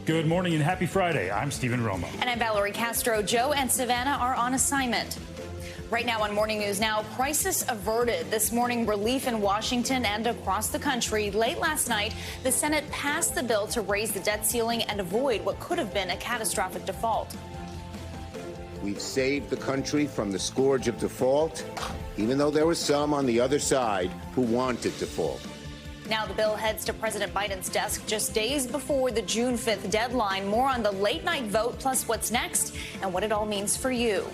Good morning and happy Friday. I'm Stephen Romo. And I'm Valerie Castro. Joe and Savannah are on assignment. Right now on Morning News Now, crisis averted. This morning, relief in Washington and across the country. Late last night, the Senate passed the bill to raise the debt ceiling and avoid what could have been a catastrophic default. We've saved the country from the scourge of default, even though there were some on the other side who wanted default. Now the bill heads to President Biden's desk just days before the June 5th deadline. More on the late night vote, plus what's next and what it all means for you.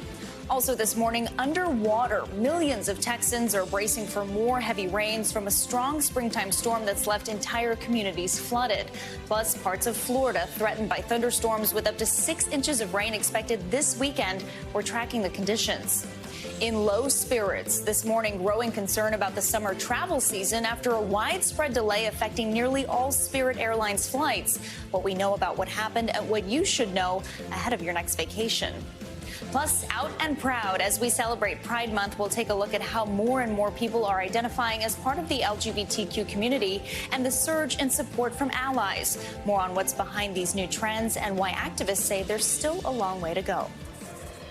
Also this morning, underwater, millions of Texans are bracing for more heavy rains from a strong springtime storm that's left entire communities flooded. Plus, parts of Florida threatened by thunderstorms with up to 6 inches of rain expected this weekend. We're tracking the conditions. In low spirits this morning, growing concern about the summer travel season after a widespread delay affecting nearly all Spirit Airlines flights. What we know about what happened and what you should know ahead of your next vacation. Plus, out and proud as we celebrate Pride Month, we'll take a look at how more and more people are identifying as part of the LGBTQ community and the surge in support from allies. More on what's behind these new trends and why activists say there's still a long way to go.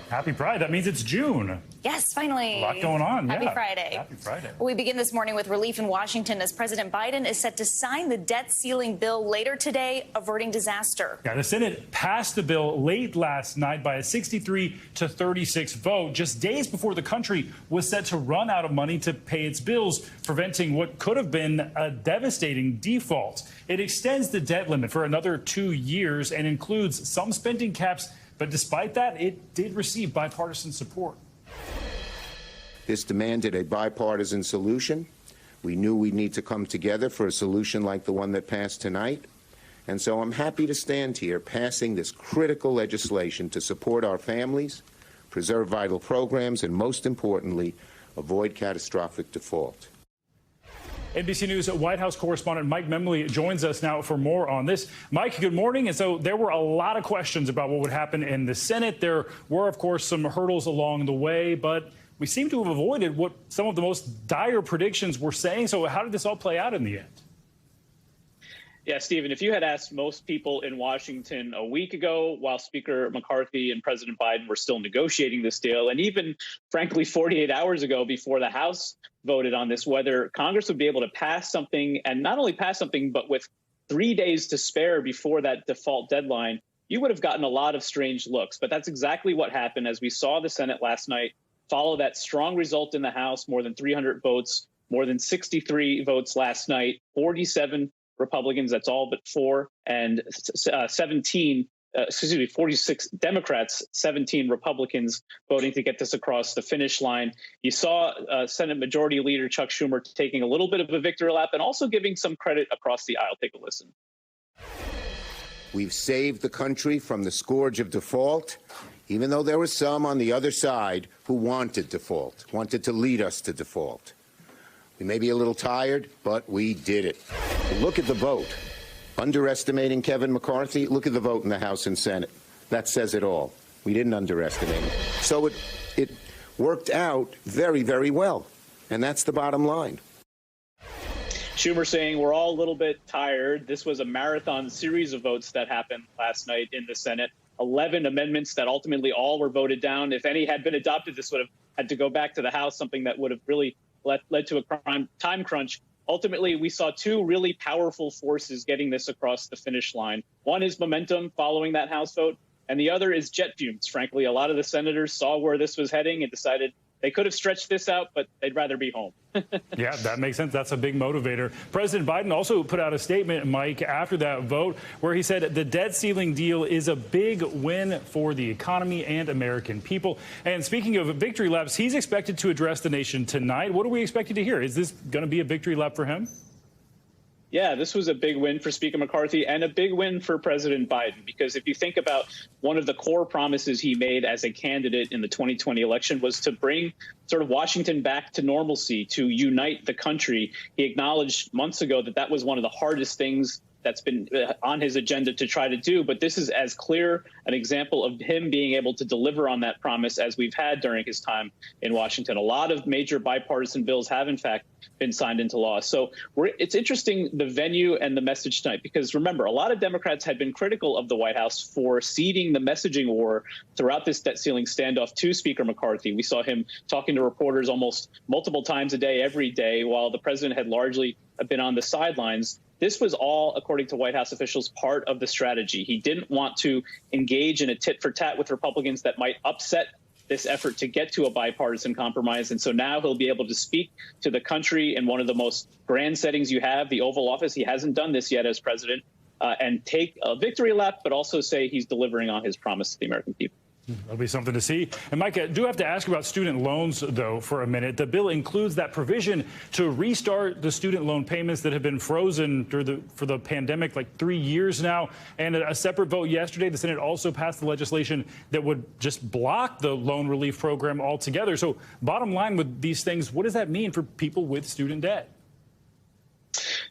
Happy Pride. That means it's June. Yes, finally. A lot going on. Happy yeah. Friday. Happy Friday. We begin this morning with relief in Washington as President Biden is set to sign the debt ceiling bill later today, averting disaster. Yeah, the Senate passed the bill late last night by a 63-36 vote, just days before the country was set to run out of money to pay its bills, preventing what could have been a devastating default. It extends the debt limit for another 2 years and includes some spending caps. But despite that, it did receive bipartisan support. This demanded a bipartisan solution. We knew we'd need to come together for a solution like the one that passed tonight. And so I'm happy to stand here passing this critical legislation to support our families, preserve vital programs, and most importantly, avoid catastrophic default. NBC News White House correspondent Mike Memley joins us now for more on this. Mike, good morning. And so there were a lot of questions about what would happen in the Senate. There were, of course, some hurdles along the way, but we seem to have avoided what some of the most dire predictions were saying. So how did this all play out in the end? Yeah, Stephen, if you had asked most people in Washington a week ago, while Speaker McCarthy and President Biden were still negotiating this deal, and even, frankly, 48 hours ago before the House voted on this, whether Congress would be able to pass something, and not only pass something, but with 3 days to spare before that default deadline, you would have gotten a lot of strange looks. But that's exactly what happened as we saw the Senate last night follow that strong result in the House, more than 300 votes, more than 63 votes last night, 47 Republicans, that's all but 4, and 46 Democrats, 17 Republicans voting to get this across the finish line. You saw Senate Majority Leader Chuck Schumer taking a little bit of a victory lap and also giving some credit across the aisle. Take a listen. We've saved the country from the scourge of default, even though there were some on the other side who wanted default, wanted to lead us to default. We may be a little tired, but we did it. Look at the vote. Underestimating Kevin McCarthy, look at the vote in the House and Senate. That says it all. We didn't underestimate him. So it worked out very, very well. And that's the bottom line. Schumer saying we're all a little bit tired. This was a marathon series of votes that happened last night in the Senate. 11 amendments that ultimately all were voted down. If any had been adopted, this would have had to go back to the House, something that would have really led to a time crunch. Ultimately, we saw 2 really powerful forces getting this across the finish line. One is momentum following that House vote, and the other is jet fumes. Frankly, a lot of the senators saw where this was heading and decided they could have stretched this out, but they'd rather be home. Yeah, that makes sense. That's a big motivator. President Biden also put out a statement, Mike, after that vote, where he said the debt ceiling deal is a big win for the economy and American people. And speaking of victory laps, he's expected to address the nation tonight. What are we expected to hear? Is this going to be a victory lap for him? Yeah, this was a big win for Speaker McCarthy and a big win for President Biden, because if you think about one of the core promises he made as a candidate in the 2020 election was to bring sort of Washington back to normalcy, to unite the country. He acknowledged months ago that that was one of the hardest things that's been on his agenda to try to do. But this is as clear an example of him being able to deliver on that promise as we've had during his time in Washington. A lot of major bipartisan bills have, in fact, been signed into law. So it's interesting, the venue and the message tonight, because remember, a lot of Democrats had been critical of the White House for ceding the messaging war throughout this debt ceiling standoff to Speaker McCarthy. We saw him talking to reporters almost multiple times a day, every day, while the president had largely been on the sidelines. This was all, according to White House officials, part of the strategy. He didn't want to engage in a tit for tat with Republicans that might upset this effort to get to a bipartisan compromise. And so now he'll be able to speak to the country in one of the most grand settings you have, the Oval Office. He hasn't done this yet as president, and take a victory lap, but also say he's delivering on his promise to the American people. That'll be something to see. And Mike, I do have to ask about student loans, though, for a minute. The bill includes that provision to restart the student loan payments that have been frozen for the pandemic, like 3 years now. And a separate vote yesterday, the Senate also passed the legislation that would just block the loan relief program altogether. So bottom line with these things, what does that mean for people with student debt?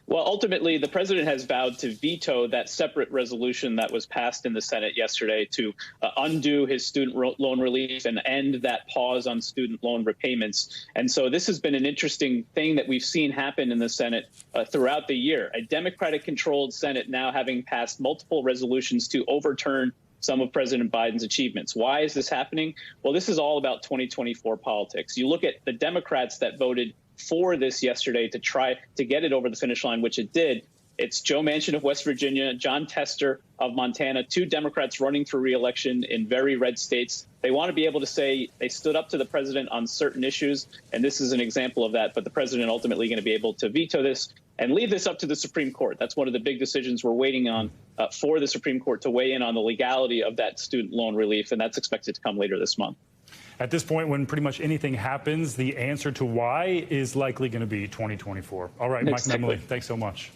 Well, ultimately, the president has vowed to veto that separate resolution that was passed in the Senate yesterday to undo his student loan relief and end that pause on student loan repayments. And so this has been an interesting thing that we've seen happen in the Senate throughout the year. A Democratic-controlled Senate now having passed multiple resolutions to overturn some of President Biden's achievements. Why is this happening? Well, this is all about 2024 politics. You look at the Democrats that voted for this yesterday to try to get it over the finish line, which it did. It's Joe Manchin of West Virginia, John Tester of Montana, two Democrats running for re-election in very red states. They want to be able to say they stood up to the president on certain issues, and this is an example of that. But the president ultimately going to be able to veto this and leave this up to the Supreme Court. That's one of the big decisions we're waiting on for the Supreme Court to weigh in on the legality of that student loan relief, and that's expected to come later this month. At this point, when pretty much anything happens, the answer to why is likely going to be 2024. All right, Mike and Emily, thanks so much.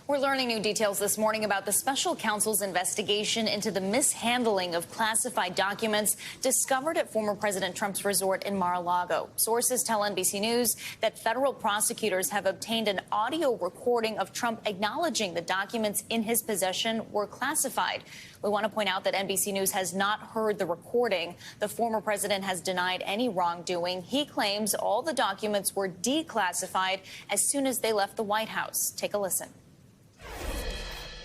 We're learning new details this morning about the special counsel's investigation into the mishandling of classified documents discovered at former President Trump's resort in Mar-a-Lago. Sources tell NBC News that federal prosecutors have obtained an audio recording of Trump acknowledging the documents in his possession were classified. We want to point out that NBC News has not heard the recording. The former president has denied any wrongdoing. He claims all the documents were declassified as soon as they left the White House. Take a listen.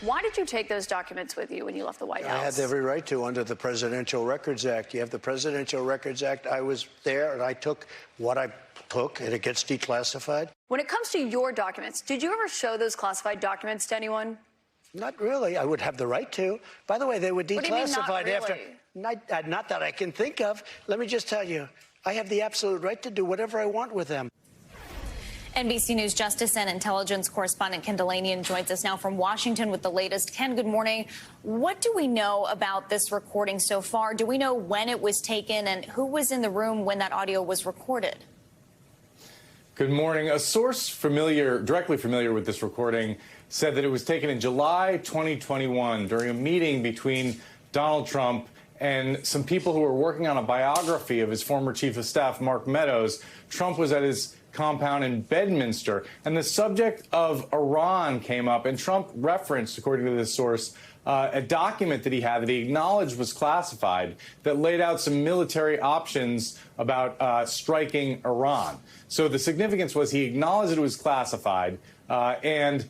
Why did you take those documents with you when you left the White House? I had every right to under the Presidential Records Act. You have the Presidential Records Act. I was there and I took what I took, and it gets declassified. When it comes to your documents, did you ever show those classified documents to anyone? Not really. I would have the right to. By the way, they were declassified after. Not that I can think of. Let me just tell you, I have the absolute right to do whatever I want with them. NBC News Justice and Intelligence correspondent Ken Delanian joins us now from Washington with the latest. Ken, good morning. What do we know about this recording so far? Do we know when it was taken and who was in the room when that audio was recorded? Good morning. A source directly familiar with this recording said that it was taken in July 2021 during a meeting between Donald Trump and some people who were working on a biography of his former chief of staff, Mark Meadows. Trump was at his compound in Bedminster, and the subject of Iran came up, and Trump referenced, according to this source, a document that he had that he acknowledged was classified that laid out some military options about striking Iran. So the significance was he acknowledged it was classified, and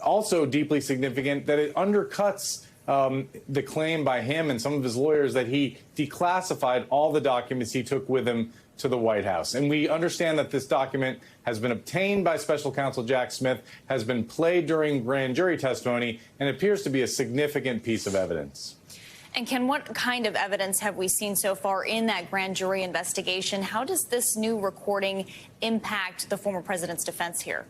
also deeply significant that it undercuts the claim by him and some of his lawyers that he declassified all the documents he took with him to the White House. And we understand that this document has been obtained by special counsel Jack Smith, has been played during grand jury testimony, and appears to be a significant piece of evidence. And Ken, what kind of evidence have we seen so far in that grand jury investigation? How does this new recording impact the former president's defense here?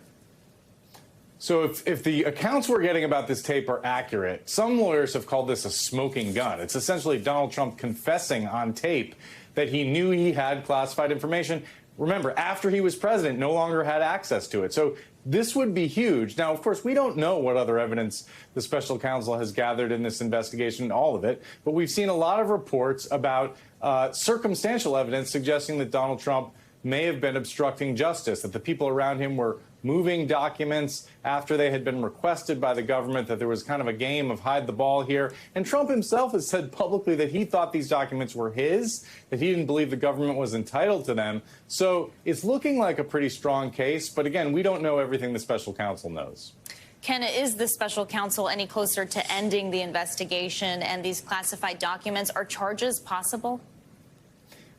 So if the accounts we're getting about this tape are accurate, some lawyers have called this a smoking gun. It's essentially Donald Trump confessing on tape that he knew he had classified information. Remember, after he was president, no longer had access to it. So this would be huge. Now, of course, we don't know what other evidence the special counsel has gathered in this investigation, all of it. But we've seen a lot of reports about circumstantial evidence suggesting that Donald Trump may have been obstructing justice, that the people around him were moving documents after they had been requested by the government, that there was kind of a game of hide the ball here. And Trump himself has said publicly that he thought these documents were his, that he didn't believe the government was entitled to them. So it's looking like a pretty strong case. But again, we don't know everything the special counsel knows. Ken, is the special counsel any closer to ending the investigation and these classified documents? Are charges possible?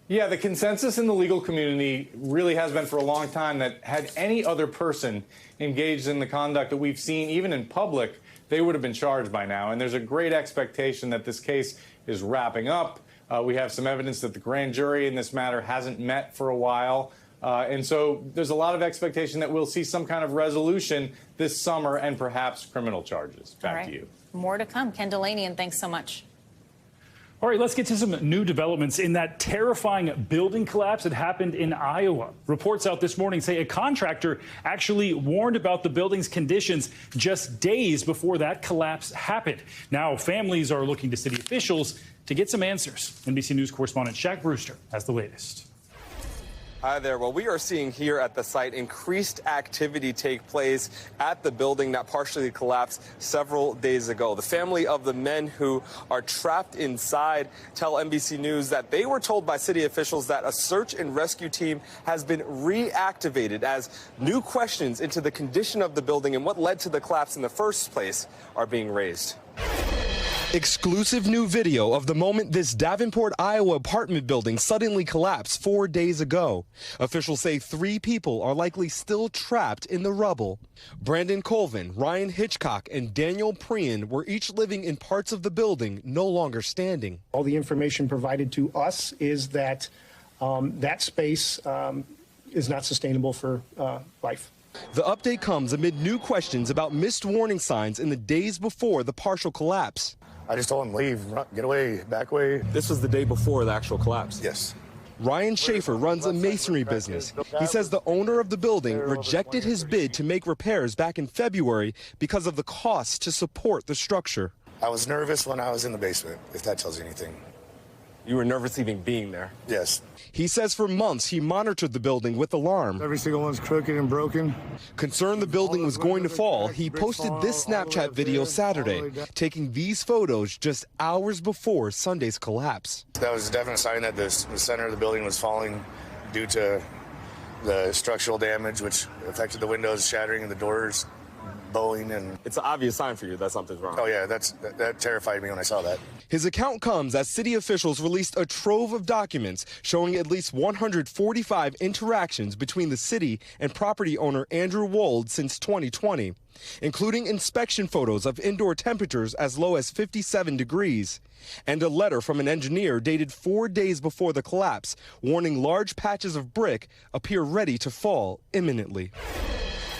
Yeah, the consensus in the legal community really has been for a long time that had any other person engaged in the conduct that we've seen, even in public, they would have been charged by now. And there's a great expectation that this case is wrapping up. We have some evidence that the grand jury in this matter hasn't met for a while. And so there's a lot of expectation that we'll see some kind of resolution this summer and perhaps criminal charges. Back to you. More to come. Ken Delaney, and thanks so much. All right, let's get to some new developments in that terrifying building collapse that happened in Iowa. Reports out this morning say a contractor actually warned about the building's conditions just days before that collapse happened. Now, families are looking to city officials to get some answers. NBC News correspondent Shaq Brewster has the latest. Hi there. Well, we are seeing here at the site increased activity take place at the building that partially collapsed several days ago. The family of the men who are trapped inside tell NBC News that they were told by city officials that a search and rescue team has been reactivated as new questions into the condition of the building and what led to the collapse in the first place are being raised. Exclusive new video of the moment this Davenport, Iowa apartment building suddenly collapsed 4 days ago. Officials say 3 people are likely still trapped in the rubble. Brandon Colvin, Ryan Hitchcock, and Daniel Prian were each living in parts of the building no longer standing. All the information provided to us is that that space is not sustainable for life. The update comes amid new questions about missed warning signs in the days before the partial collapse. I just told him, leave, get away, back away. This was the day before the actual collapse? Yes. Ryan Schaefer runs a masonry business. He says the owner of the building rejected his bid to make repairs back in February because of the costs to support the structure. I was nervous when I was in the basement, if that tells you anything. You were nervous even being there? Yes. He says for months he monitored the building with alarm. Every single one's crooked and broken. Concerned the building was going to fall, he posted this Snapchat video Saturday, taking these photos just hours before Sunday's collapse. That was a definite sign that the center of the building was falling due to the structural damage, which affected the windows shattering and the doors bowing. And it's an obvious sign for you that something's wrong. Oh yeah, that terrified me when I saw that. His account comes as city officials released a trove of documents showing at least 145 interactions between the city and property owner Andrew Wold since 2020, including inspection photos of indoor temperatures as low as 57 degrees, and a letter from an engineer dated 4 days before the collapse warning large patches of brick appear ready to fall imminently.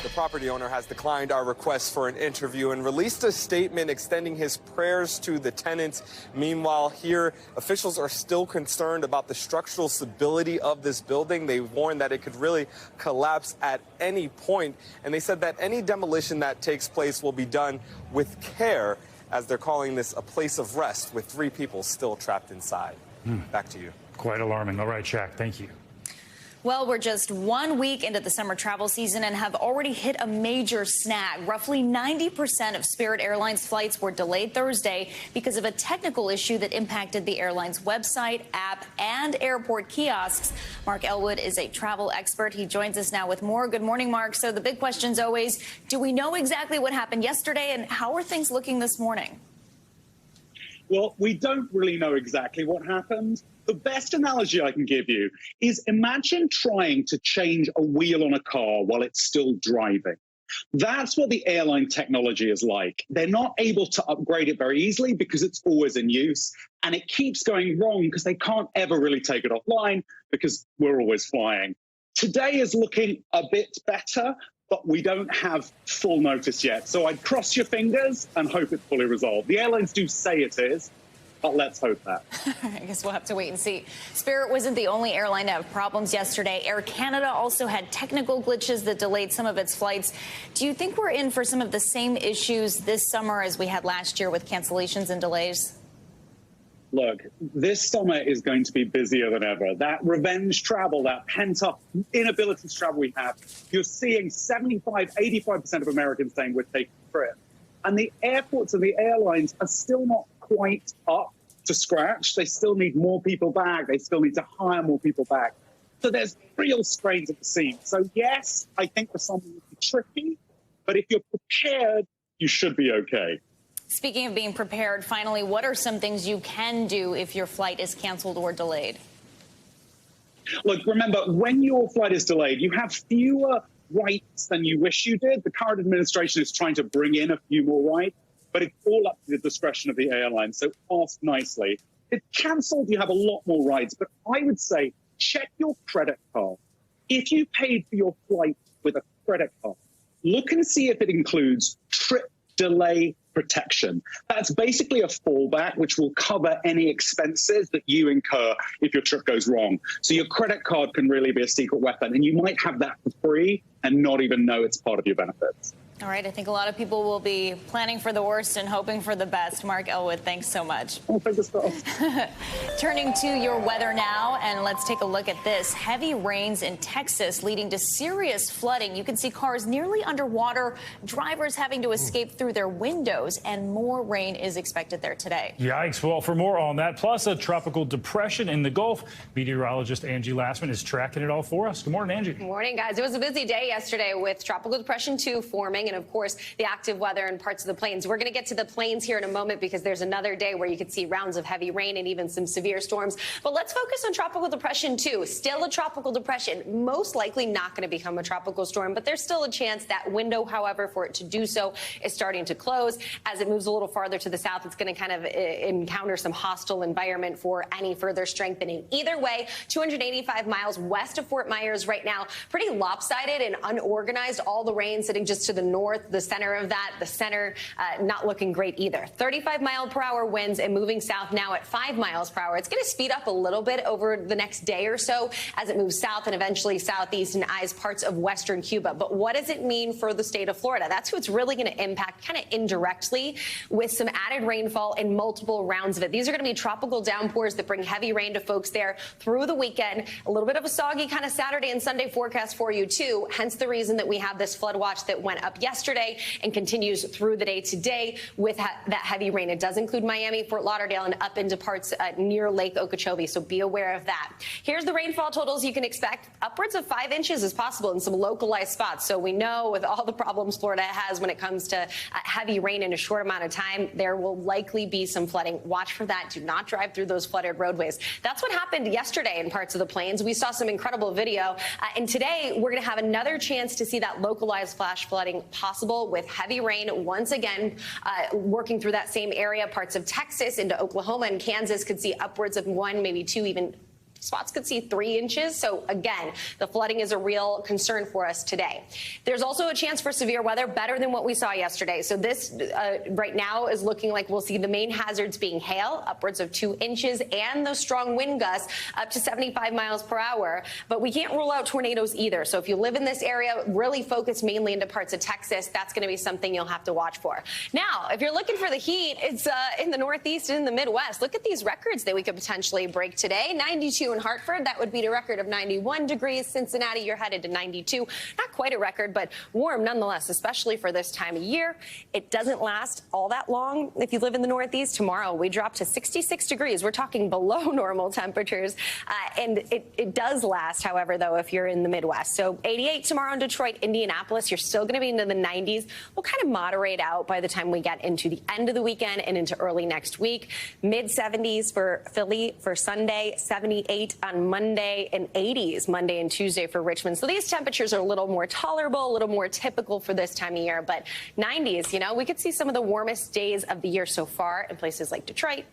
The property owner has declined our request for an interview and released a statement extending his prayers to the tenants. Meanwhile, here, officials are still concerned about the structural stability of this building. They warned that it could really collapse at any point, and they said that any demolition that takes place will be done with care, as they're calling this a place of rest with 3 people still trapped inside. Back to you. Quite alarming. All right, Shaq, thank you. Well, we're just 1 week into the summer travel season and have already hit a major snag. Roughly 90% of Spirit Airlines flights were delayed Thursday because of a technical issue that impacted the airline's website, app, and airport kiosks. Mark Elwood is a travel expert. He joins us now with more. Good morning, Mark. So the big question is always, do we know exactly what happened yesterday, and how are things looking this morning? Well, we don't really know exactly what happened. The best analogy I can give you is imagine trying to change a wheel on a car while it's still driving. That's what the airline technology is like. They're not able to upgrade it very easily because it's always in use, and it keeps going wrong because they can't ever really take it offline because we're always flying. Today is looking a bit better, but we don't have full notice yet. So I'd cross your fingers and hope it's fully resolved. The airlines do say it is, but let's hope that. I guess we'll have to wait and see. Spirit wasn't the only airline to have problems yesterday. Air Canada also had technical glitches that delayed some of its flights. Do you think we're in for some of the same issues this summer as we had last year with cancellations and delays? Look, this summer is going to be busier than ever. That revenge travel, that pent-up inability to travel we have, you're seeing 85% of Americans saying we're taking a trip. And the airports and the airlines are still not quite up to scratch. They still need more people back. They still need to hire more people back. So there's real strains at the scene. So yes, I think the summer will be tricky, but if you're prepared, you should be okay. Speaking of being prepared, finally, what are some things you can do if your flight is canceled or delayed? Look, remember, when your flight is delayed, you have fewer rights than you wish you did. The current administration is trying to bring in a few more rights, but it's all up to the discretion of the airline. So ask nicely. If canceled, you have a lot more rights, but I would say check your credit card. If you paid for your flight with a credit card, look and see if it includes trip delay protection. That's basically a fallback which will cover any expenses that you incur if your trip goes wrong. So your credit card can really be a secret weapon, and you might have that for free and not even know it's part of your benefits. All right, I think a lot of people will be planning for the worst and hoping for the best. Mark Elwood, thanks so much. Oh, fingers crossed. Turning to your weather now, and let's take a look at this. Heavy rains in Texas leading to serious flooding. You can see cars nearly underwater, drivers having to escape through their windows, and more rain is expected there today. Yikes. Well, for more on that, plus a tropical depression in the Gulf, meteorologist Angie Lassman is tracking it all for us. Good morning, Angie. Good morning, guys. It was a busy day yesterday with Tropical Depression 2 forming, and of course, the active weather in parts of the plains. We're going to get to the plains here in a moment because there's another day where you could see rounds of heavy rain and even some severe storms. But let's focus on Tropical Depression 2. Still a tropical depression, most likely not going to become a tropical storm, but there's still a chance. That window, however, for it to do so is starting to close. As it moves a little farther to the south, it's going to kind of encounter some hostile environment for any further strengthening. Either way, 285 miles west of Fort Myers right now, pretty lopsided and unorganized. All the rain sitting just to the north, the center of that, the center not looking great either. 35-mile-per-hour winds and moving south now at 5 miles per hour. It's going to speed up a little bit over the next day or so as it moves south and eventually southeast and eyes parts of western Cuba. But what does it mean for the state of Florida? That's who it's really going to impact kind of indirectly with some added rainfall and multiple rounds of it. These are going to be tropical downpours that bring heavy rain to folks there through the weekend. A little bit of a soggy kind of Saturday and Sunday forecast for you, too. Hence the reason that we have this flood watch that went up yesterday and continues through the day today with that heavy rain. It does include Miami, Fort Lauderdale, and up into parts near Lake Okeechobee, so be aware of that. Here's the rainfall totals you can expect. Upwards of 5 inches is possible in some localized spots, so we know with all the problems Florida has when it comes to heavy rain in a short amount of time, there will likely be some flooding. Watch for that. Do not drive through those flooded roadways. That's what happened yesterday in parts of the plains. We saw some incredible video, and today we're going to have another chance to see that localized flash flooding possible with heavy rain once again working through that same area. Parts of Texas into Oklahoma and Kansas could see upwards of 1, maybe 2, even spots could see 3 inches. So again, the flooding is a real concern for us today. There's also a chance for severe weather, better than what we saw yesterday. So this right now is looking like we'll see the main hazards being hail, upwards of 2 inches, and those strong wind gusts up to 75 miles per hour. But we can't rule out tornadoes either. So if you live in this area, really focus mainly into parts of Texas. That's going to be something you'll have to watch for. Now, if you're looking for the heat, it's in the Northeast and in the Midwest. Look at these records that we could potentially break today. 92 in Hartford, that would beat a record of 91 degrees. Cincinnati, you're headed to 92. Not quite a record, but warm nonetheless, especially for this time of year. It doesn't last all that long. If you live in the Northeast, tomorrow we drop to 66 degrees. We're talking below normal temperatures. And it does last, however, though, if you're in the Midwest. So 88 tomorrow in Detroit, Indianapolis, you're still going to be into the 90s. We'll kind of moderate out by the time we get into the end of the weekend and into early next week. Mid 70s for Philly for Sunday, 78 on Monday, and 80s Monday and Tuesday for Richmond. So these temperatures are a little more tolerable, a little more typical for this time of year. But 90s, you know, we could see some of the warmest days of the year so far in places like Detroit,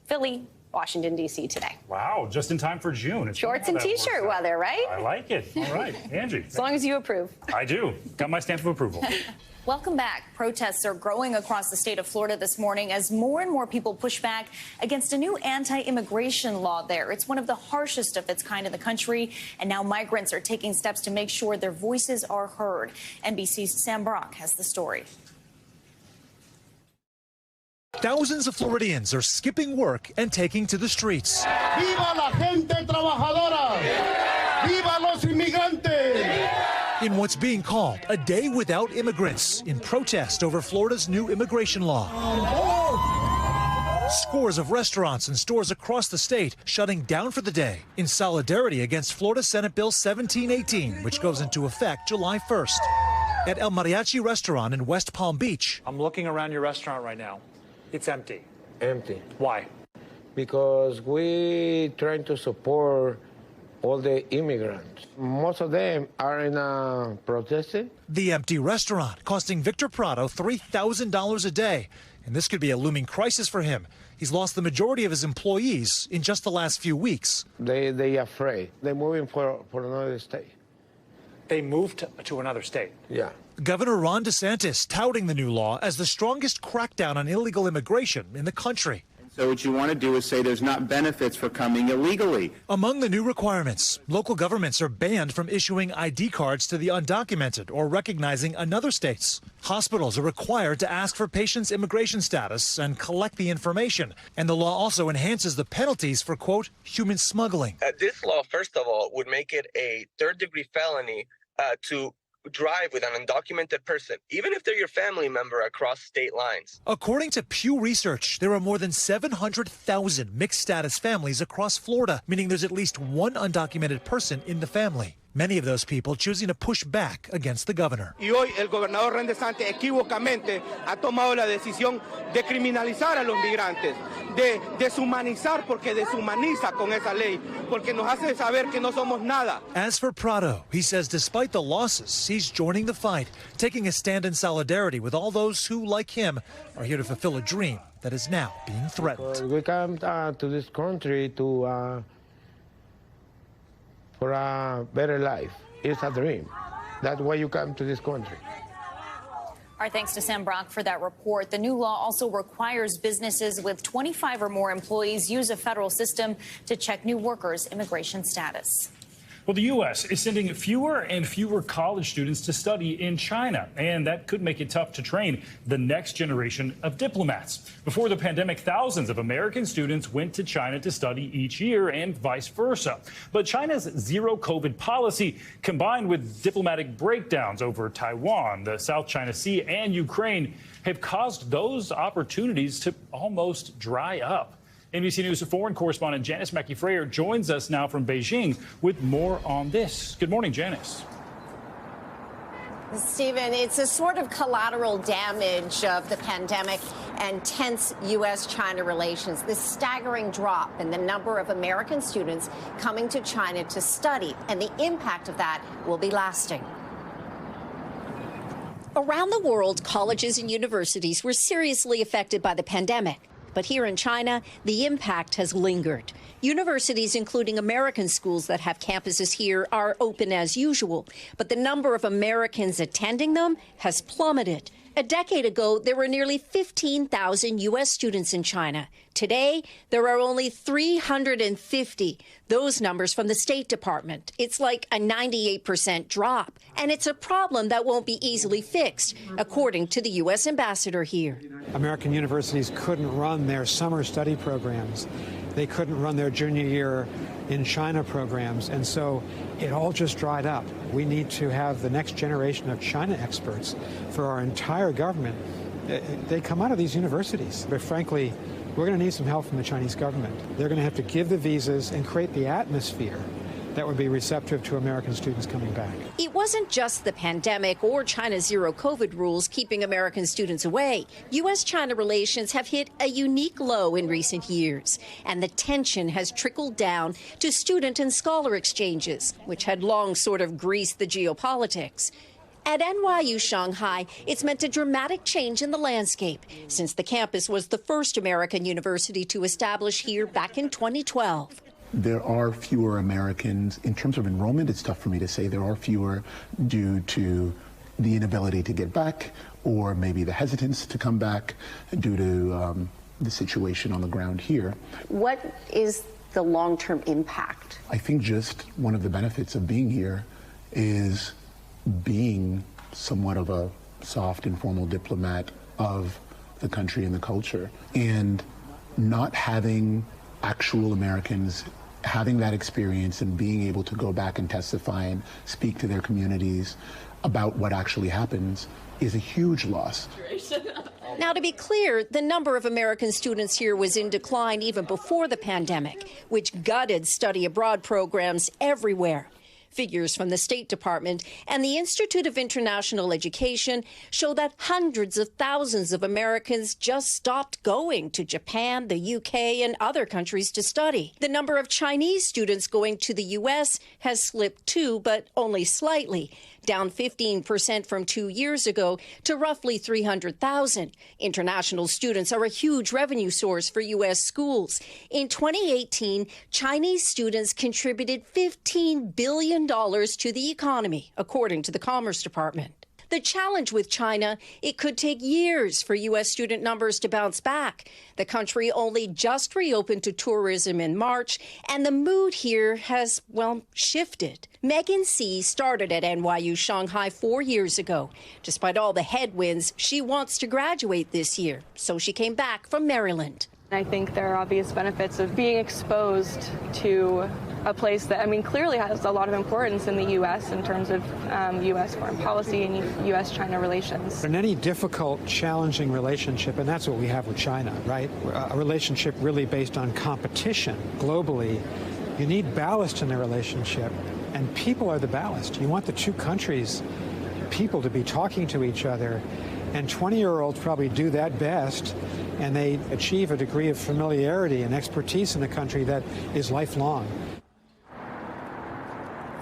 Philly, Washington, D.C. today. Wow, just in time for June. It's shorts and T-shirt weather, right? I like it. All right, Angie. As long as you approve. I do. Got my stamp of approval. Welcome back. Protests are growing across the state of Florida this morning as more and more people push back against a new anti-immigration law there. It's one of the harshest of its kind in the country, and now migrants are taking steps to make sure their voices are heard. NBC's Sam Brock has the story. Thousands of Floridians are skipping work and taking to the streets. ¡Viva la gente trabajadora! ¡Viva los inmigrantes! In what's being called a day without immigrants in protest over Florida's new immigration law. Scores of restaurants and stores across the state shutting down for the day in solidarity against Florida Senate Bill 1718, which goes into effect July 1st. At El Mariachi restaurant in West Palm Beach. I'm looking around your restaurant right now. It's empty. Empty. Why? Because we trying to support all the immigrants. Most of them are in protesting. The empty restaurant costing Victor Prado $3,000 a day. And this could be a looming crisis for him. He's lost the majority of his employees in just the last few weeks. They afraid. They're moving for another state. They moved to another state? Yeah. Governor Ron DeSantis touting the new law as the strongest crackdown on illegal immigration in the country. So what you want to do is say there's not benefits for coming illegally. Among the new requirements, local governments are banned from issuing ID cards to the undocumented or recognizing another state's. Hospitals are required to ask for patients' immigration status and collect the information. And the law also enhances the penalties for, quote, human smuggling. This law, first of all, would make it a third-degree felony to drive with an undocumented person, even if they're your family member across state lines. According to Pew Research, there are more than 700,000 mixed status families across Florida, meaning there's at least one undocumented person in the family. Many of those people choosing to push back against the governor. Y hoy el gobernador Ron DeSantis equivocamente ha tomado la decisión de criminalizar a los migrantes, de deshumanizar porque deshumaniza con esa ley, porque nos hace saber que no somos nada. As for Prado, he says despite the losses, he's joining the fight, taking a stand in solidarity with all those who, like him, are here to fulfill a dream that is now being threatened. We come to this country to for a better life. It's a dream. That's why you come to this country. Our thanks to Sam Brock for that report. The new law also requires businesses with 25 or more employees use a federal system to check new workers' immigration status. Well, the U.S. is sending fewer and fewer college students to study in China, and that could make it tough to train the next generation of diplomats. Before the pandemic, thousands of American students went to China to study each year and vice versa. But China's zero COVID policy, combined with diplomatic breakdowns over Taiwan, the South China Sea, and Ukraine, have caused those opportunities to almost dry up. NBC News foreign correspondent Janice Mackey-Frayer joins us now from Beijing with more on this. Good morning, Janice. Stephen, it's a sort of collateral damage of the pandemic and tense U.S.-China relations. This staggering drop in the number of American students coming to China to study, and the impact of that will be lasting. Around the world, colleges and universities were seriously affected by the pandemic. But here in China, the impact has lingered. Universities, including American schools that have campuses here, are open as usual. But the number of Americans attending them has plummeted. A decade ago, there were nearly 15,000 U.S. students in China. Today, there are only 350. Those numbers from the State Department. It's like a 98% drop. And it's a problem that won't be easily fixed, according to the U.S. ambassador here. American universities couldn't run their summer study programs. They couldn't run their junior year in China programs. And so it all just dried up. We need to have the next generation of China experts for our entire government. They come out of these universities. But frankly, we're going to need some help from the Chinese government. They're going to have to give the visas and create the atmosphere that would be receptive to American students coming back. It wasn't just the pandemic or China's zero COVID rules keeping American students away. U.S.-China relations have hit a unique low in recent years, and the tension has trickled down to student and scholar exchanges, which had long sort of greased the geopolitics. At NYU Shanghai, it's meant a dramatic change in the landscape, since the campus was the first American university to establish here back in 2012. There are fewer Americans. In terms of enrollment, it's tough for me to say. There are fewer due to the inability to get back, or maybe the hesitance to come back due to the situation on the ground here. What is the long-term impact? I think just one of the benefits of being here is being somewhat of a soft, informal diplomat of the country and the culture. And not having actual Americans having that experience and being able to go back and testify and speak to their communities about what actually happens is a huge loss. Now, to be clear, the number of American students here was in decline even before the pandemic, which gutted study abroad programs everywhere. Figures from the State Department and the Institute of International Education show that hundreds of thousands of Americans just stopped going to Japan, the UK, and other countries to study. The number of Chinese students going to the U.S. has slipped too, but only slightly, down 15% from 2 years ago to roughly 300,000. International students are a huge revenue source for U.S. schools. In 2018, Chinese students contributed $15 billion to the economy, according to the Commerce Department. The challenge with China, it could take years for U.S. student numbers to bounce back. The country only just reopened to tourism in March, and the mood here has, well, shifted. Megan C. started at NYU Shanghai 4 years ago. Despite all the headwinds, she wants to graduate this year, so she came back from Maryland. I think there are obvious benefits of being exposed to a place that, I mean, clearly has a lot of importance in the U.S. in terms of U.S. foreign policy and U.S.-China relations. In any difficult, challenging relationship, and that's what we have with China, right? A relationship really based on competition globally, you need ballast in the relationship, and people are the ballast. You want the two countries, people to be talking to each other, and 20-year-olds probably do that best, and they achieve a degree of familiarity and expertise in the country that is lifelong.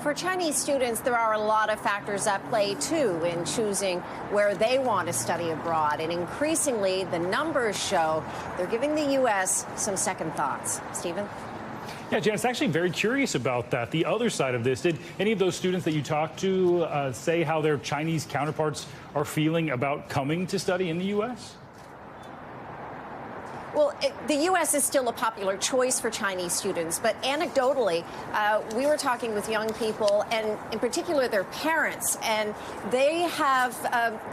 For Chinese students, there are a lot of factors at play, too, in choosing where they want to study abroad. And increasingly, the numbers show they're giving the U.S. some second thoughts. Stephen? Yeah, Janice, actually very curious about that. The other side of this, did any of those students that you talked to say how their Chinese counterparts are feeling about coming to study in the U.S.? Well, the U.S. is still a popular choice for Chinese students, but anecdotally, we were talking with young people, and in particular their parents, and they have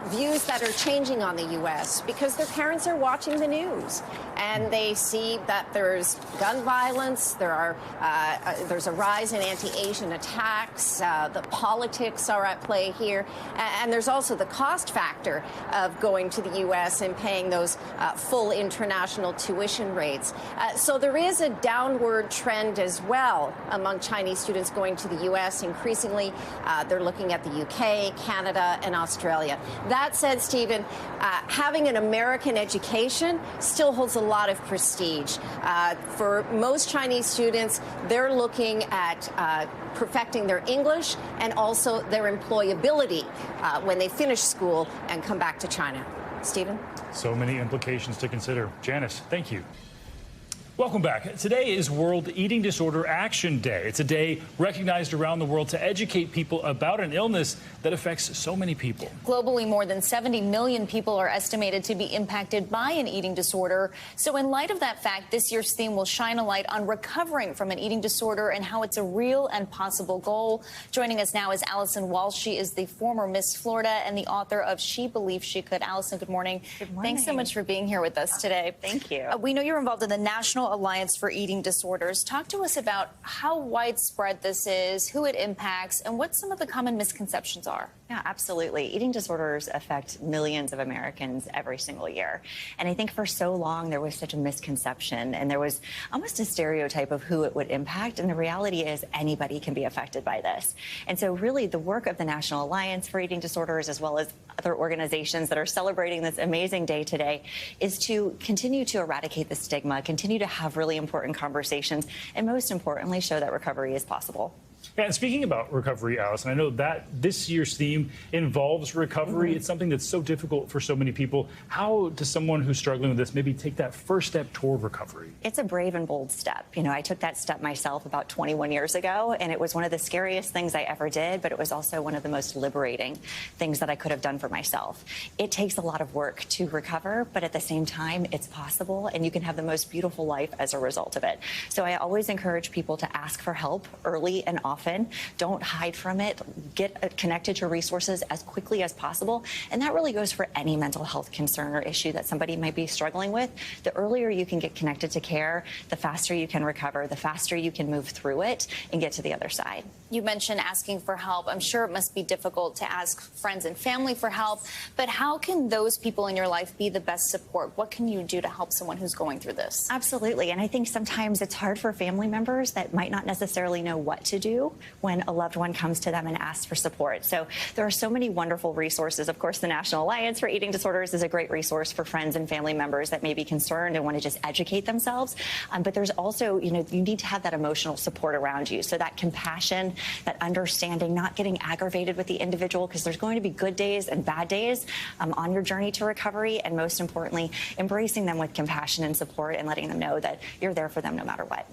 views that are changing on the U.S. because their parents are watching the news, and they see that there's gun violence, there's a rise in anti-Asian attacks, the politics are at play here, and there's also the cost factor of going to the U.S. and paying those full international tuition rates. So there is a downward trend as well among Chinese students going to the U.S. Increasingly, they're looking at the U.K., Canada, and Australia. That said, Stephen, having an American education still holds a lot of prestige. For most Chinese students, they're looking at perfecting their English and also their employability when they finish school and come back to China. Stephen? So many implications to consider. Janice, thank you. Welcome back. Today is World Eating Disorder Action Day. It's a day recognized around the world to educate people about an illness that affects so many people. Globally, more than 70 million people are estimated to be impacted by an eating disorder. So in light of that fact, this year's theme will shine a light on recovering from an eating disorder and how it's a real and possible goal. Joining us now is Allison Walsh. She is the former Miss Florida and the author of She Believed She Could. Allison, good morning. Good morning. Thanks so much for being here with us today. Thank you. We know you're involved in the National Alliance for Eating Disorders. Talk to us about how widespread this is, who it impacts, and what some of the common misconceptions are. Yeah, absolutely. Eating disorders affect millions of Americans every single year. And I think for so long there was such a misconception and there was almost a stereotype of who it would impact. And the reality is anybody can be affected by this. And so really the work of the National Alliance for Eating Disorders, as well as other organizations that are celebrating this amazing day today, is to continue to eradicate the stigma, continue to have really important conversations, and most importantly, show that recovery is possible. Yeah, and speaking about recovery, Allison, I know that this year's theme involves recovery. It's something that's so difficult for so many people. How does someone who's struggling with this maybe take that first step toward recovery? It's a brave and bold step. You know, I took that step myself about 21 years ago, and it was one of the scariest things I ever did, but it was also one of the most liberating things that I could have done for myself. It takes a lot of work to recover, but at the same time, it's possible, and you can have the most beautiful life as a result of it. So I always encourage people to ask for help early and often often. Don't hide from it. Get connected to resources as quickly as possible. And that really goes for any mental health concern or issue that somebody might be struggling with. The earlier you can get connected to care, the faster you can recover, the faster you can move through it and get to the other side. You mentioned asking for help. I'm sure it must be difficult to ask friends and family for help, but how can those people in your life be the best support? What can you do to help someone who's going through this? Absolutely. And I think sometimes it's hard for family members that might not necessarily know what to do when a loved one comes to them and asks for support. So there are so many wonderful resources. Of course, the National Alliance for Eating Disorders is a great resource for friends and family members that may be concerned and want to just educate themselves. But there's also, you need to have that emotional support around you. So that compassion, that understanding, not getting aggravated with the individual, because there's going to be good days and bad days on your journey to recovery. And most importantly, embracing them with compassion and support and letting them know that you're there for them no matter what.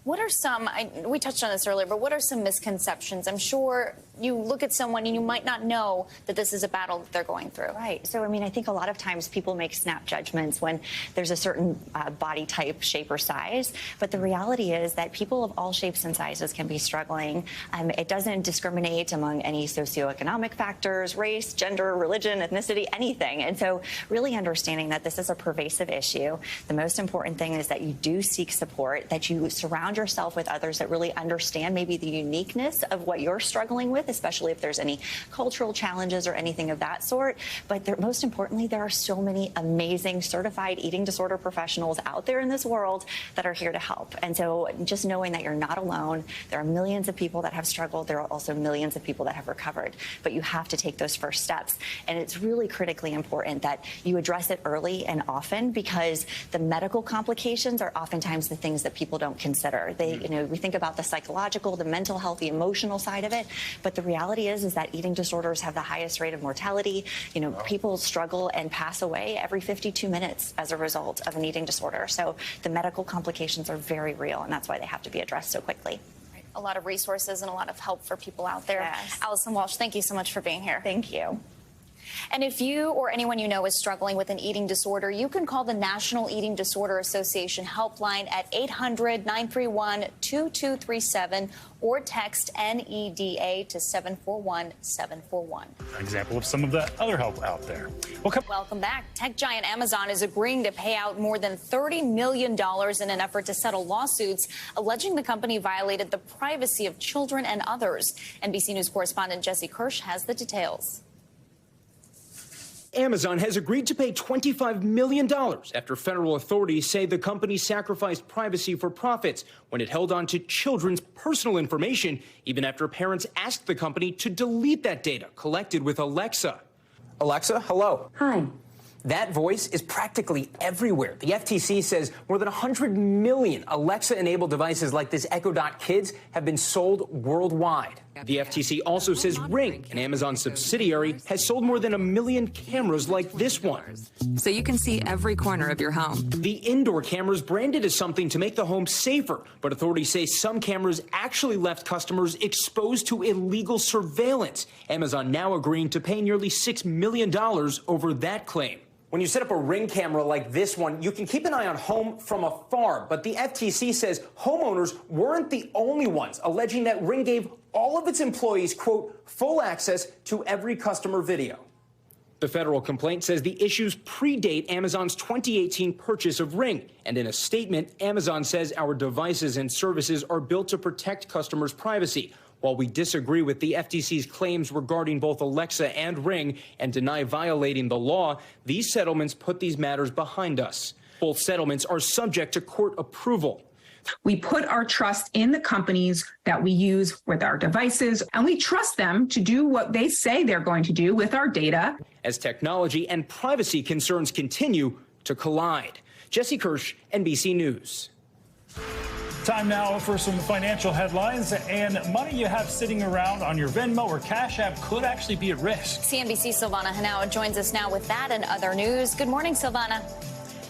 What are some, we touched on this earlier, but what are some misconceptions? I'm sure you look at someone and you might not know that this is a battle that they're going through. Right. So, I think a lot of times people make snap judgments when there's a certain body type, shape, or size. But the reality is that people of all shapes and sizes can be struggling. It doesn't discriminate among any socioeconomic factors, race, gender, religion, ethnicity, anything. And so really understanding that this is a pervasive issue. The most important thing is that you do seek support, that you surround yourself with others that really understand maybe the uniqueness of what you're struggling with, especially if there's any cultural challenges or anything of that sort. But most importantly, there are so many amazing certified eating disorder professionals out there in this world that are here to help. And so just knowing that you're not alone, there are millions of people that have struggled. There are also millions of people that have recovered. But you have to take those first steps. And it's really critically important that you address it early and often, because the medical complications are oftentimes the things that people don't consider. We think about the psychological, the mental health, the emotional side of it, but the reality is that eating disorders have the highest rate of mortality. People struggle and pass away every 52 minutes as a result of an eating disorder. So the medical complications are very real, and that's why they have to be addressed so quickly. A lot of resources and a lot of help for people out there. Yes. Allison Walsh, thank you so much for being here. Thank you. And if you or anyone you know is struggling with an eating disorder, you can call the National Eating Disorder Association helpline at 800-931-2237 or text NEDA to 741-741. An example of some of the other help out there. Welcome back. Tech giant Amazon is agreeing to pay out more than $30 million in an effort to settle lawsuits alleging the company violated the privacy of children and others. NBC News correspondent Jesse Kirsch has the details. Amazon has agreed to pay $25 million after federal authorities say the company sacrificed privacy for profits when it held on to children's personal information, even after parents asked the company to delete that data collected with Alexa. Alexa, hello. Hi. That voice is practically everywhere. The FTC says more than 100 million Alexa-enabled devices like this Echo Dot Kids have been sold worldwide. The FTC also says Ring, an Amazon subsidiary, has sold more than 1 million cameras like this one. So you can see every corner of your home. The indoor cameras branded as something to make the home safer, but authorities say some cameras actually left customers exposed to illegal surveillance. Amazon now agreeing to pay nearly $6 million over that claim. When you set up a Ring camera like this one, you can keep an eye on home from afar. But the FTC says homeowners weren't the only ones alleging that Ring gave all of its employees, quote, full access to every customer video. The federal complaint says the issues predate Amazon's 2018 purchase of Ring. And in a statement, Amazon says our devices and services are built to protect customers' privacy. While we disagree with the FTC's claims regarding both Alexa and Ring and deny violating the law, these settlements put these matters behind us. Both settlements are subject to court approval. We put our trust in the companies that we use with our devices, and we trust them to do what they say they're going to do with our data. As technology and privacy concerns continue to collide. Jesse Kirsch, NBC News. Time now for some financial headlines, and money you have sitting around on your Venmo or Cash App could actually be at risk. CNBC's Silvana Henao joins us now with that and other news. Good morning, Silvana.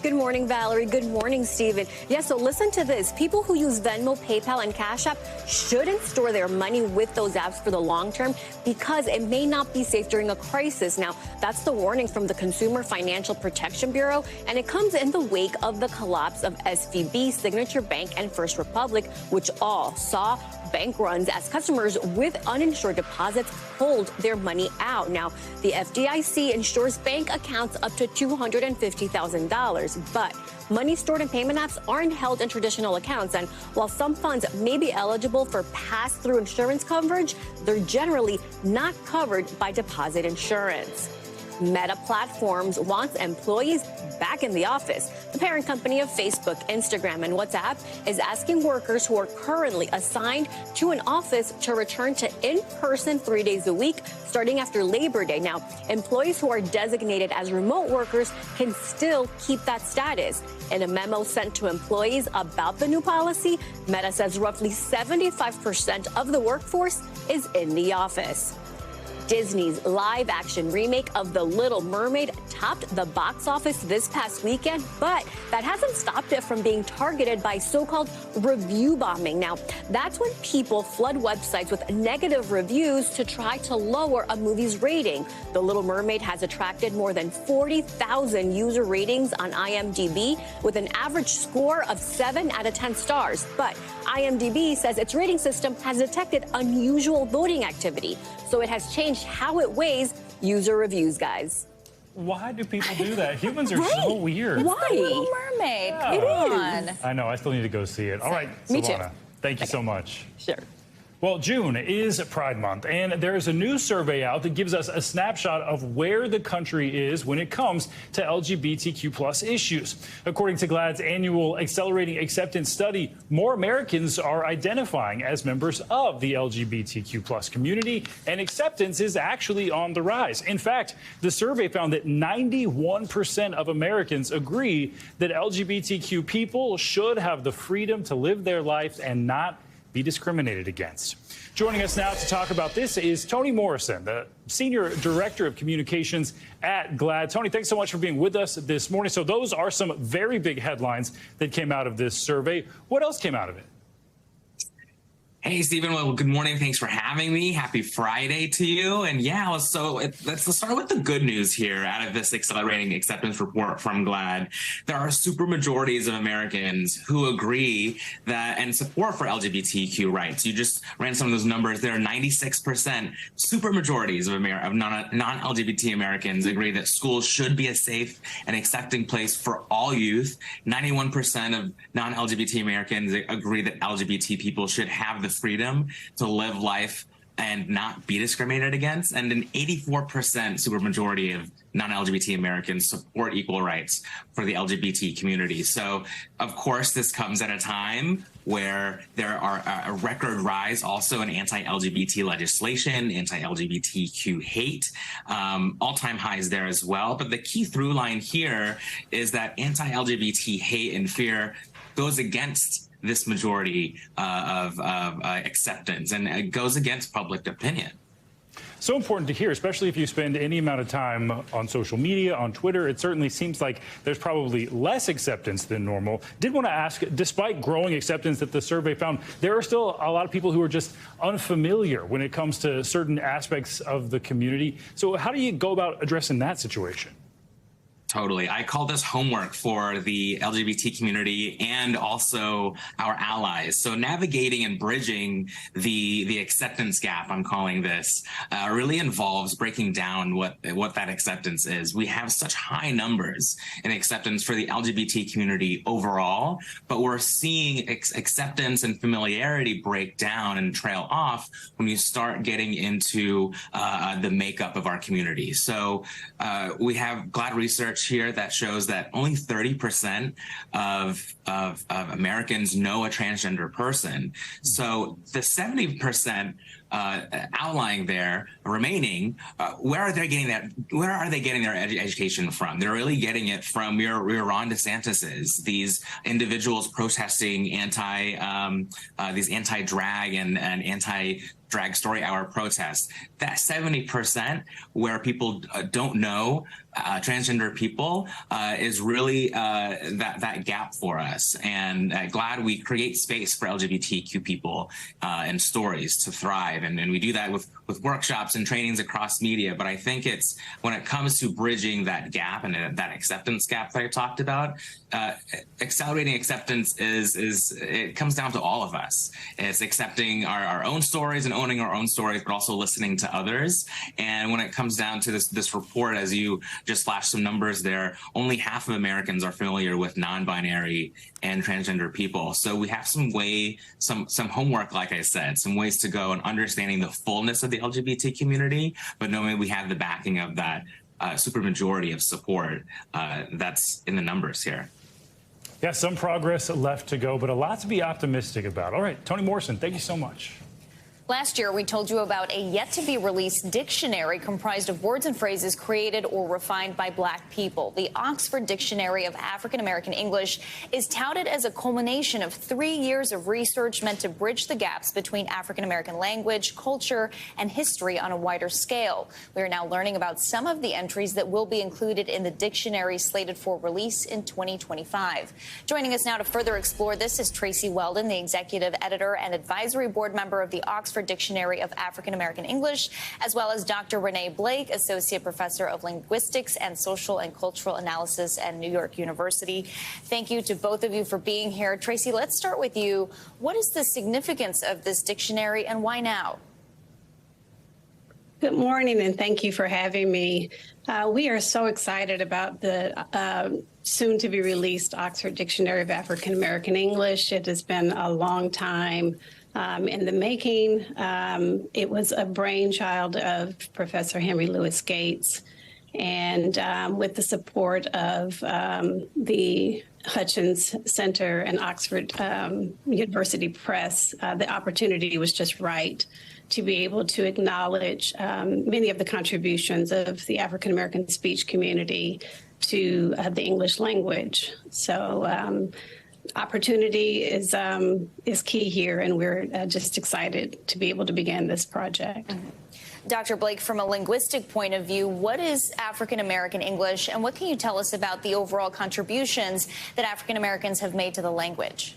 Good morning, Valerie. Good morning, Stephen. Yes, so listen to this. People who use Venmo, PayPal, and Cash App shouldn't store their money with those apps for the long term because it may not be safe during a crisis. Now, that's the warning from the Consumer Financial Protection Bureau, and it comes in the wake of the collapse of SVB, Signature Bank, and First Republic, which all saw bank runs as customers with uninsured deposits pulled their money out. Now, the FDIC insures bank accounts up to $250,000, but money stored in payment apps aren't held in traditional accounts. And while some funds may be eligible for pass-through insurance coverage, they're generally not covered by deposit insurance. Meta Platforms wants employees back in the office. The parent company of Facebook, Instagram, and WhatsApp is asking workers who are currently assigned to an office to return to in-person 3 days a week, starting after Labor Day. Now, employees who are designated as remote workers can still keep that status. In a memo sent to employees about the new policy, Meta says roughly 75% of the workforce is in the office. Disney's live-action remake of The Little Mermaid topped the box office this past weekend, but that hasn't stopped it from being targeted by so-called review bombing. Now, that's when people flood websites with negative reviews to try to lower a movie's rating. The Little Mermaid has attracted more than 40,000 user ratings on IMDb with an average score of 7 out of 10 stars. But IMDb says its rating system has detected unusual voting activity, so it has changed how it weighs user reviews, guys. Why do people do that? Humans are so weird. Why? The Little Mermaid. Yeah. Come on. I know. I still need to go see it. All right, Me too. Silvana, thank you so much. Sure. Well, June is Pride Month, and there is a new survey out that gives us a snapshot of where the country is when it comes to LGBTQ+ issues. According to GLAAD's annual Accelerating Acceptance study, more Americans are identifying as members of the LGBTQ+ community, and acceptance is actually on the rise. In fact, the survey found that 91% of Americans agree that LGBTQ people should have the freedom to live their lives and not be discriminated against. Joining us now to talk about this is Toni Morrison, the Senior Director of Communications at GLAAD. Toni, thanks so much for being with us this morning. So those are some very big headlines that came out of this survey. What else came out of it? Hey, Stephen. Well, good morning. Thanks for having me. Happy Friday to you. And yeah, let's start with the good news here out of this Accelerating Acceptance report from GLAAD. There are supermajorities of Americans who agree that and support for LGBTQ rights. You just ran some of those numbers. There are 96% supermajorities of non-LGBT Americans agree that schools should be a safe and accepting place for all youth. 91% of non-LGBT Americans agree that LGBT people should have the freedom to live life and not be discriminated against, and an 84% supermajority of non-LGBT Americans support equal rights for the LGBT community. So, of course, this comes at a time where there are a record rise also in anti-LGBT legislation, anti-LGBTQ hate, all-time highs there as well. But the key through line here is that anti-LGBT hate and fear goes against this majority of acceptance, and it goes against public opinion. So important to hear, especially if you spend any amount of time on social media, on Twitter. It certainly seems like there's probably less acceptance than normal. Did want to ask, despite growing acceptance that the survey found, there are still a lot of people who are just unfamiliar when it comes to certain aspects of the community. So how do you go about addressing that situation? Totally. I call this homework for the LGBT community and also our allies. So navigating and bridging the acceptance gap, I'm calling this, really involves breaking down what that acceptance is. We have such high numbers in acceptance for the LGBT community overall, but we're seeing acceptance and familiarity break down and trail off when you start getting into the makeup of our community. So we have GLAAD research here that shows that only 30% of Americans know a transgender person. So the 70% outlying there, remaining, where are they getting that? Where are they getting their education from? They're really getting it from your Ron DeSantis's, these individuals protesting these anti-drag and anti-drag story hour protests. That 70% where people don't know transgender people is really that gap for us. And glad we create space for LGBTQ people and stories to thrive. And we do that with workshops and trainings across media. But I think it's when it comes to bridging that gap and that acceptance gap that I talked about, accelerating acceptance it comes down to all of us. It's accepting our own stories and owning our own stories, but also listening to others. And when it comes down to this report, as you just flashed some numbers there, only half of Americans are familiar with non-binary and transgender people. So we have some homework, like I said, some ways to go in understanding the fullness of the LGBT community, but knowing we have the backing of that supermajority of support that's in the numbers here. Yeah, some progress left to go, but a lot to be optimistic about. All right, Toni Morrison, thank you so much. Last year, we told you about a yet-to-be-released dictionary comprised of words and phrases created or refined by Black people. The Oxford Dictionary of African American English is touted as a culmination of 3 years of research meant to bridge the gaps between African American language, culture, and history on a wider scale. We are now learning about some of the entries that will be included in the dictionary slated for release in 2025. Joining us now to further explore this is Tracy Weldon, the executive editor and advisory board member of the Oxford Dictionary of African American English, as well as Dr. Renee Blake, Associate Professor of Linguistics and Social and Cultural Analysis at New York University. Thank you to both of you for being here. Tracy, let's start with you. What is the significance of this dictionary and why now? Good morning, and thank you for having me. We are so excited about the soon-to-be-released Oxford Dictionary of African American English. It has been a long time in the making. It was a brainchild of Professor Henry Louis Gates, and with the support of the Hutchins Center and Oxford University Press, the opportunity was just right to be able to acknowledge many of the contributions of the African American speech community to the English language. So opportunity is key here, and we're just excited to be able to begin this project. Mm-hmm. Dr. Blake, from a linguistic point of view, what is African American English, and what can you tell us about the overall contributions that African Americans have made to the language?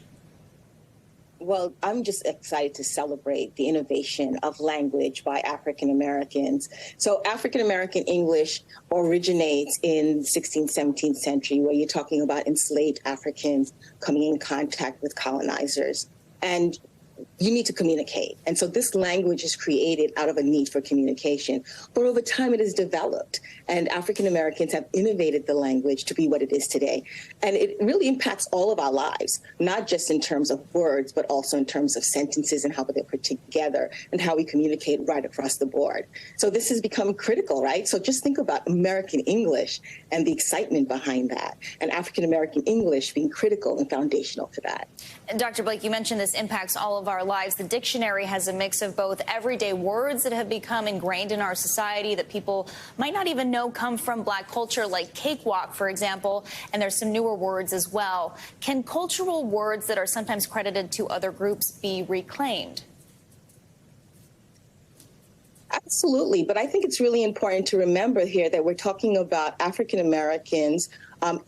Well, I'm just excited to celebrate the innovation of language by African Americans. So African American English originates in the 16th, 17th century, where you're talking about enslaved Africans coming in contact with colonizers. And you need to communicate. And so this language is created out of a need for communication. But over time, it has developed, and African Americans have innovated the language to be what it is today. And it really impacts all of our lives, not just in terms of words, but also in terms of sentences and how they're put together and how we communicate right across the board. So this has become critical, right? So just think about American English and the excitement behind that, and African American English being critical and foundational to that. And Dr. Blake, you mentioned this impacts all of our lives. The dictionary has a mix of both everyday words that have become ingrained in our society that people might not even know come from Black culture, like cakewalk, for example, and there's some newer words as well. Can cultural words that are sometimes credited to other groups be reclaimed? Absolutely. But I think it's really important to remember here that we're talking about African Americans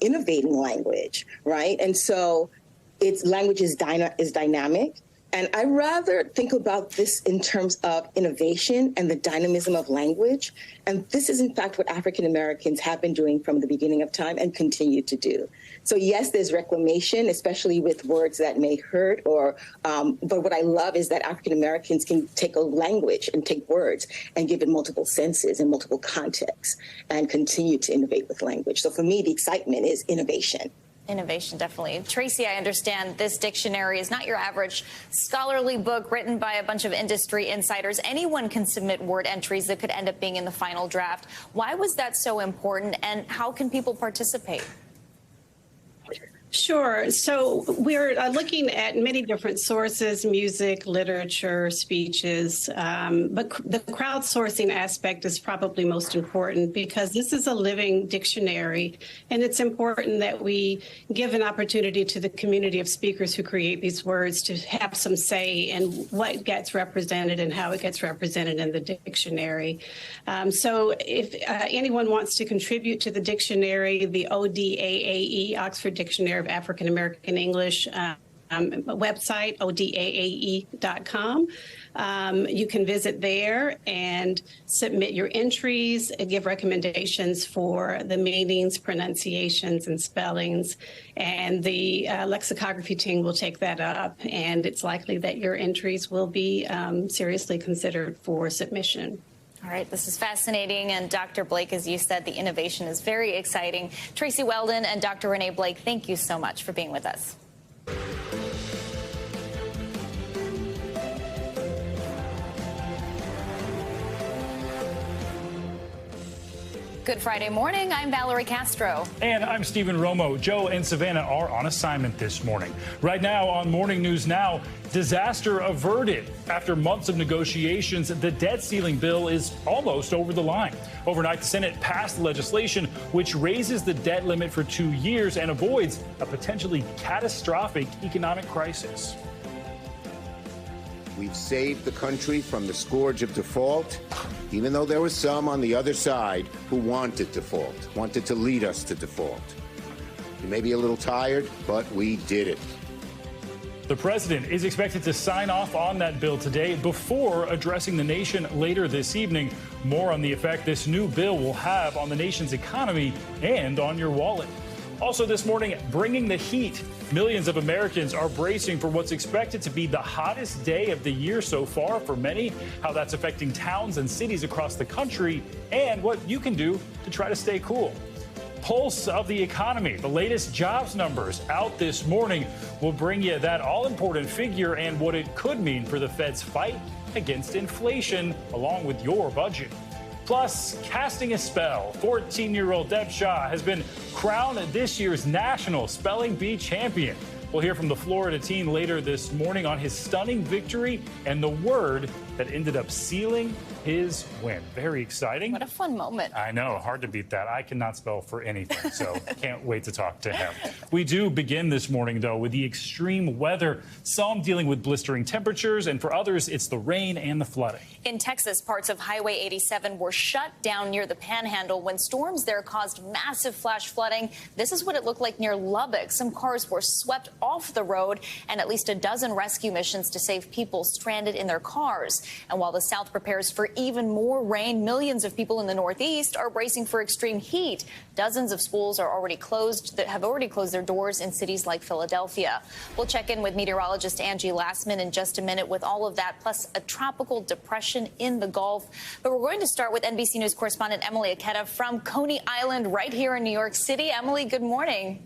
innovating language, right? And so language is dynamic. And I rather think about this in terms of innovation and the dynamism of language. And this is, in fact, what African Americans have been doing from the beginning of time and continue to do. So, yes, there's reclamation, especially with words that may hurt. But what I love is that African Americans can take a language and take words and give it multiple senses and multiple contexts and continue to innovate with language. So for me, the excitement is innovation. Innovation, definitely. Tracy, I understand this dictionary is not your average scholarly book written by a bunch of industry insiders. Anyone can submit word entries that could end up being in the final draft. Why was that so important, and how can people participate? Sure. So we're looking at many different sources, music, literature, speeches, but the crowdsourcing aspect is probably most important because this is a living dictionary, and it's important that we give an opportunity to the community of speakers who create these words to have some say in what gets represented and how it gets represented in the dictionary. So if anyone wants to contribute to the dictionary, the ODAAE, Oxford Dictionary of African American English website, odaae.com. You can visit there and submit your entries, give recommendations for the meanings, pronunciations, and spellings. And the lexicography team will take that up, and it's likely that your entries will be seriously considered for submission. All right, this is fascinating. And Dr. Blake, as you said, the innovation is very exciting. Tracy Weldon and Dr. Renee Blake, thank you so much for being with us. Good Friday morning. I'm Valerie Castro. And I'm Stephen Romo. Joe and Savannah are on assignment this morning. Right now on Morning News Now, disaster averted. After months of negotiations, the debt ceiling bill is almost over the line. Overnight, the Senate passed legislation which raises the debt limit for 2 years and avoids a potentially catastrophic economic crisis. We've saved the country from the scourge of default, even though there were some on the other side who wanted default, wanted to lead us to default. You may be a little tired, but we did it. The president is expected to sign off on that bill today before addressing the nation later this evening. More on the effect this new bill will have on the nation's economy and on your wallet. Also this morning, bringing the heat. Millions of Americans are bracing for what's expected to be the hottest day of the year so far for many, how that's affecting towns and cities across the country, and what you can do to try to stay cool. Pulse of the economy. The latest jobs numbers out this morning will bring you that all-important figure and what it could mean for the Fed's fight against inflation, along with your budget. Plus, casting a spell, 14-year-old Deb Shaw has been crowned this year's National Spelling Bee champion. We'll hear from the Florida teen later this morning on his stunning victory and the word that ended up sealing his win. Very exciting. What a fun moment. I know. Hard to beat that. I cannot spell for anything, so can't wait to talk to him. We do begin this morning, though, with the extreme weather. Some dealing with blistering temperatures, and for others, it's the rain and the flooding. In Texas, parts of Highway 87 were shut down near the Panhandle when storms there caused massive flash flooding. This is what it looked like near Lubbock. Some cars were swept off the road, and at least a dozen rescue missions to save people stranded in their cars. And while the South prepares for even more rain, millions of people in the Northeast are bracing for extreme heat. Dozens of schools are already closed that have already closed their doors in cities like Philadelphia. We'll check in with meteorologist Angie Lassman in just a minute with all of that, plus a tropical depression in the Gulf. But we're going to start with NBC News correspondent Emily Aketa from Coney Island right here in New York City. Emily, good morning.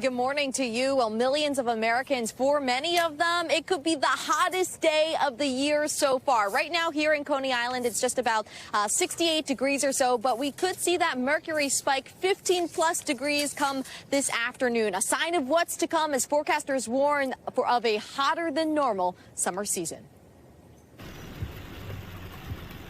Good morning to you. Well, millions of Americans, for many of them, it could be the hottest day of the year so far. Right now here in Coney Island, it's just about 68 degrees or so, but we could see that mercury spike 15 plus degrees come this afternoon. A sign of what's to come as forecasters warn of a hotter than normal summer season.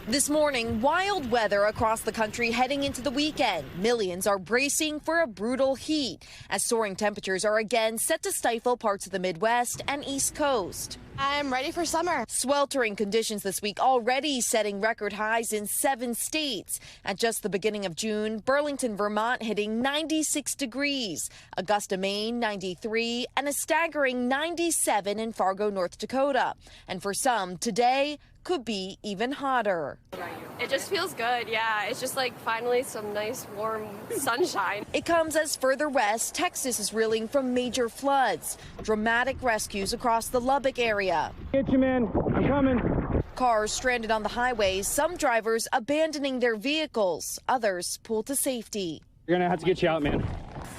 This morning, wild weather across the country heading into the weekend. Millions are bracing for a brutal heat as soaring temperatures are again set to stifle parts of the Midwest and East Coast. I'm ready for summer. Sweltering conditions this week already setting record highs in 7 states. At just the beginning of June, Burlington, Vermont hitting 96 degrees, Augusta, Maine 93, and a staggering 97 in Fargo, North Dakota. And for some, today could be even hotter. It just feels good, yeah. It's just like finally some nice warm sunshine. It comes as further west, Texas is reeling from major floods. Dramatic rescues across the Lubbock area. Get you, man. I'm coming. Cars stranded on the highways, some drivers abandoning their vehicles, others pulled to safety. You're gonna have to get you out, man.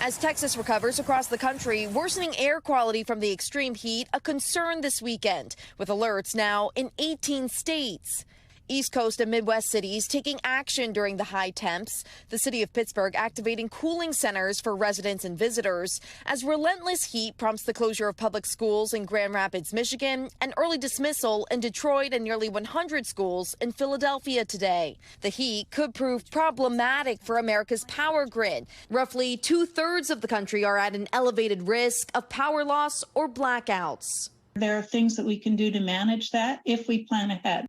As Texas recovers across the country, worsening air quality from the extreme heat a concern this weekend, with alerts now in 18 states. East Coast and Midwest cities taking action during the high temps. The city of Pittsburgh activating cooling centers for residents and visitors as relentless heat prompts the closure of public schools in Grand Rapids, Michigan, and early dismissal in Detroit and nearly 100 schools in Philadelphia today. The heat could prove problematic for America's power grid. Roughly 2/3 of the country are at an elevated risk of power loss or blackouts. There are things that we can do to manage that if we plan ahead.